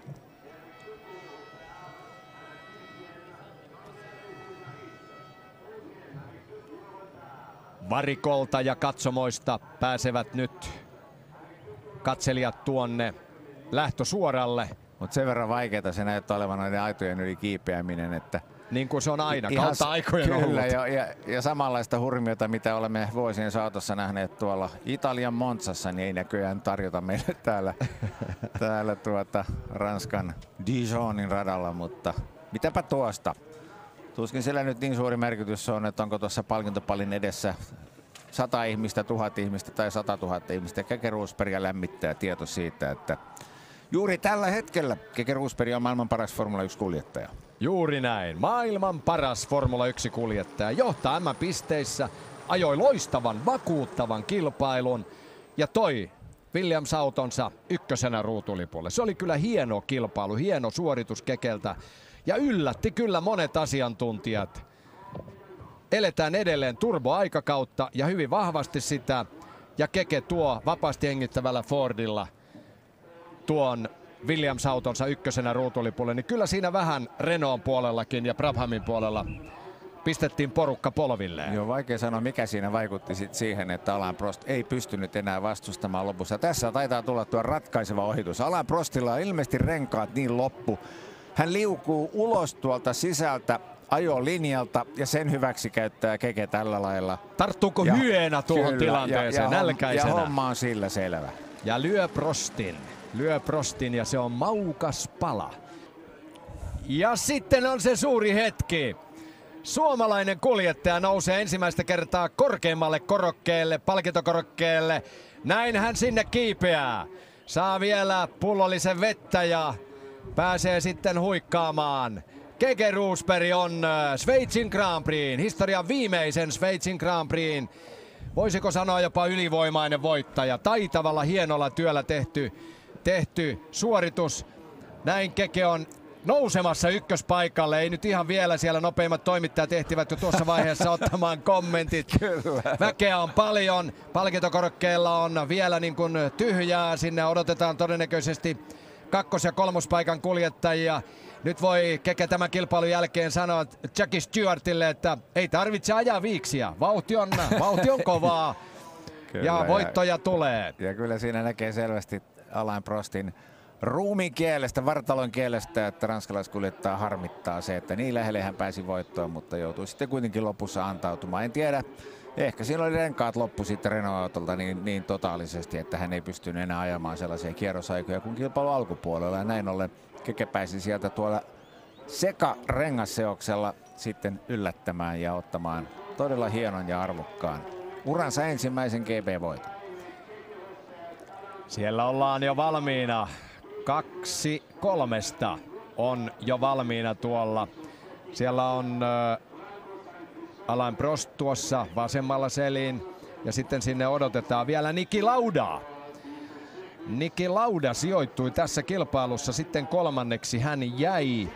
Varikolta ja katsomoista pääsevät nyt katselijat tuonne lähtösuoralle. Mutta sen verran vaikeaa se näyttää olevan noiden aitojen yli kiipeäminen, että niin kuin se on aina kautta aikojen ollut. Kyllä, ja samanlaista hurmiota, mitä olemme vuosien saatossa nähneet tuolla Italian Monzassa, niin ei näköjään tarjota meille täällä Ranskan Dijonin radalla, mutta mitäpä tuosta. Tuskin sillä nyt niin suuri merkitys on, että onko tuossa palkintopallin edessä 100 ihmistä, 1000 ihmistä tai 100 000 ihmistä. Keke Rosbergia lämmittää tieto siitä, että juuri tällä hetkellä Keke Rosberg on maailman paras Formula 1-kuljettaja. Juuri näin. Maailman paras Formula 1-kuljettaja. Johtaa M-pisteissä, ajoi loistavan, vakuuttavan kilpailun ja toi Williams-autonsa ykkösenä ruutulipulle. Se oli kyllä hieno kilpailu, hieno suoritus Kekeltä ja yllätti kyllä monet asiantuntijat. Eletään edelleen turboaikakautta ja hyvin vahvasti sitä. Ja Keke tuo vapaasti hengittävällä Fordilla tuon Williams-autonsa ykkösenä ruutulipulle. Niin kyllä siinä vähän Renaultin puolellakin ja Brabhamin puolella pistettiin porukka polvilleen. Joo, vaikea sanoa mikä siinä vaikutti siihen, että Alain Prost ei pystynyt enää vastustamaan lopussa. Tässä taitaa tulla tuo ratkaiseva ohitus. Alain Prostilla on ilmeisesti renkaat niin loppu. Hän liukuu ulos tuolta sisältä ajolinjalta ja sen hyväksi käyttää Keke tällä lailla. Tarttuuko hyeenä tuohon tilanteeseen nälkäisenä? Ja homma on sillä selvä. Ja lyö Prostin ja se on maukas pala. Ja sitten on se suuri hetki. Suomalainen kuljettaja nousee ensimmäistä kertaa korkeimmalle korokkeelle, palkintokorokkeelle. Näin hän sinne kiipeää. Saa vielä pullollisen vettä ja pääsee sitten huikkaamaan. Keke Rosberg on Sveitsin Grand Prixin, historian viimeisen Sveitsin Grand Prixin, voisiko sanoa jopa ylivoimainen voittaja. Taitavalla, hienolla työllä tehty suoritus. Näin Keke on nousemassa ykköspaikalle. Ei nyt ihan vielä, siellä nopeimmat toimittajat ehtivät jo tuossa vaiheessa ottamaan kommentit. Kyllä. Väkeä on paljon, palkintokorokkeella on vielä niin kuin tyhjää. Sinne odotetaan todennäköisesti kakkos- ja kolmospaikan kuljettajia. Nyt voi Keke tämän kilpailun jälkeen sanoa Jackie Stewartille, että ei tarvitse ajaa viiksiä. Vauhti on kovaa. Kyllä, ja voittoja tulee. Ja kyllä siinä näkee selvästi Alain Prostin ruumiin kielestä, vartalon kielestä, että ranskalaiskuljettaja harmittaa se, että niin lähelle hän pääsi voittoon, mutta joutui sitten kuitenkin lopussa antautumaan. En tiedä, ehkä siinä oli renkaat loppu sitten Renault-autolta niin totaalisesti, että hän ei pystynyt enää ajamaan sellaisia kierrosaikoja kuin kilpailun alkupuolella. Ja näin ollen Keke pääsi sieltä tuolla sekarengasseoksella sitten yllättämään ja ottamaan todella hienon ja arvokkaan uransa ensimmäisen GP-voiton. Siellä ollaan jo valmiina. 2-3 on jo valmiina tuolla. Siellä on Alain Prost tuossa vasemmalla selin ja sitten sinne odotetaan vielä Niki Laudaa. Niki Lauda sijoittui tässä kilpailussa sitten kolmanneksi. Hän jäi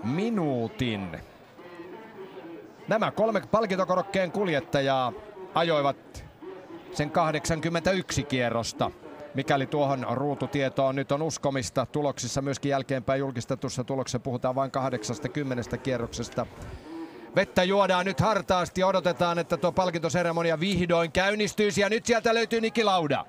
minuutin. Nämä 3 palkintokorokkeen kuljettajaa ajoivat sen 81 kierrosta. Mikäli tuohon ruututietoon nyt on uskomista, tuloksissa myöskin jälkeenpäin julkistetussa tuloksessa puhutaan vain 80 kierroksesta. Vettä juodaan nyt hartaasti ja odotetaan, että tuo palkintoseremonia vihdoin käynnistyisi ja nyt sieltä löytyy Niki Lauda.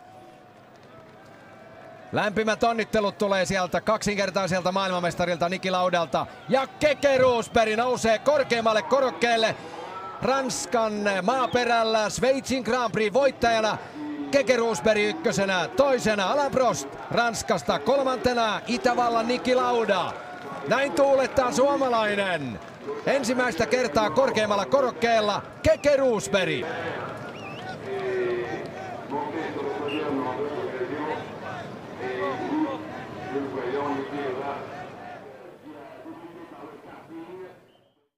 Lämpimät onnittelut tulee sieltä kaksinkertaiselta maailmanmestarilta Niki Laudalta ja Keke Rosberg nousee korkeammalle korokkeelle Ranskan maaperällä Sveitsin Grand Prix voittajana. Keke Rosberg ykkösenä, toisena Alain Prost Ranskasta, kolmantena Itävallan Niki Lauda. Näin tuulettaa suomalainen. Ensimmäistä kertaa korkeammalla korokkeella Keke Rosberg.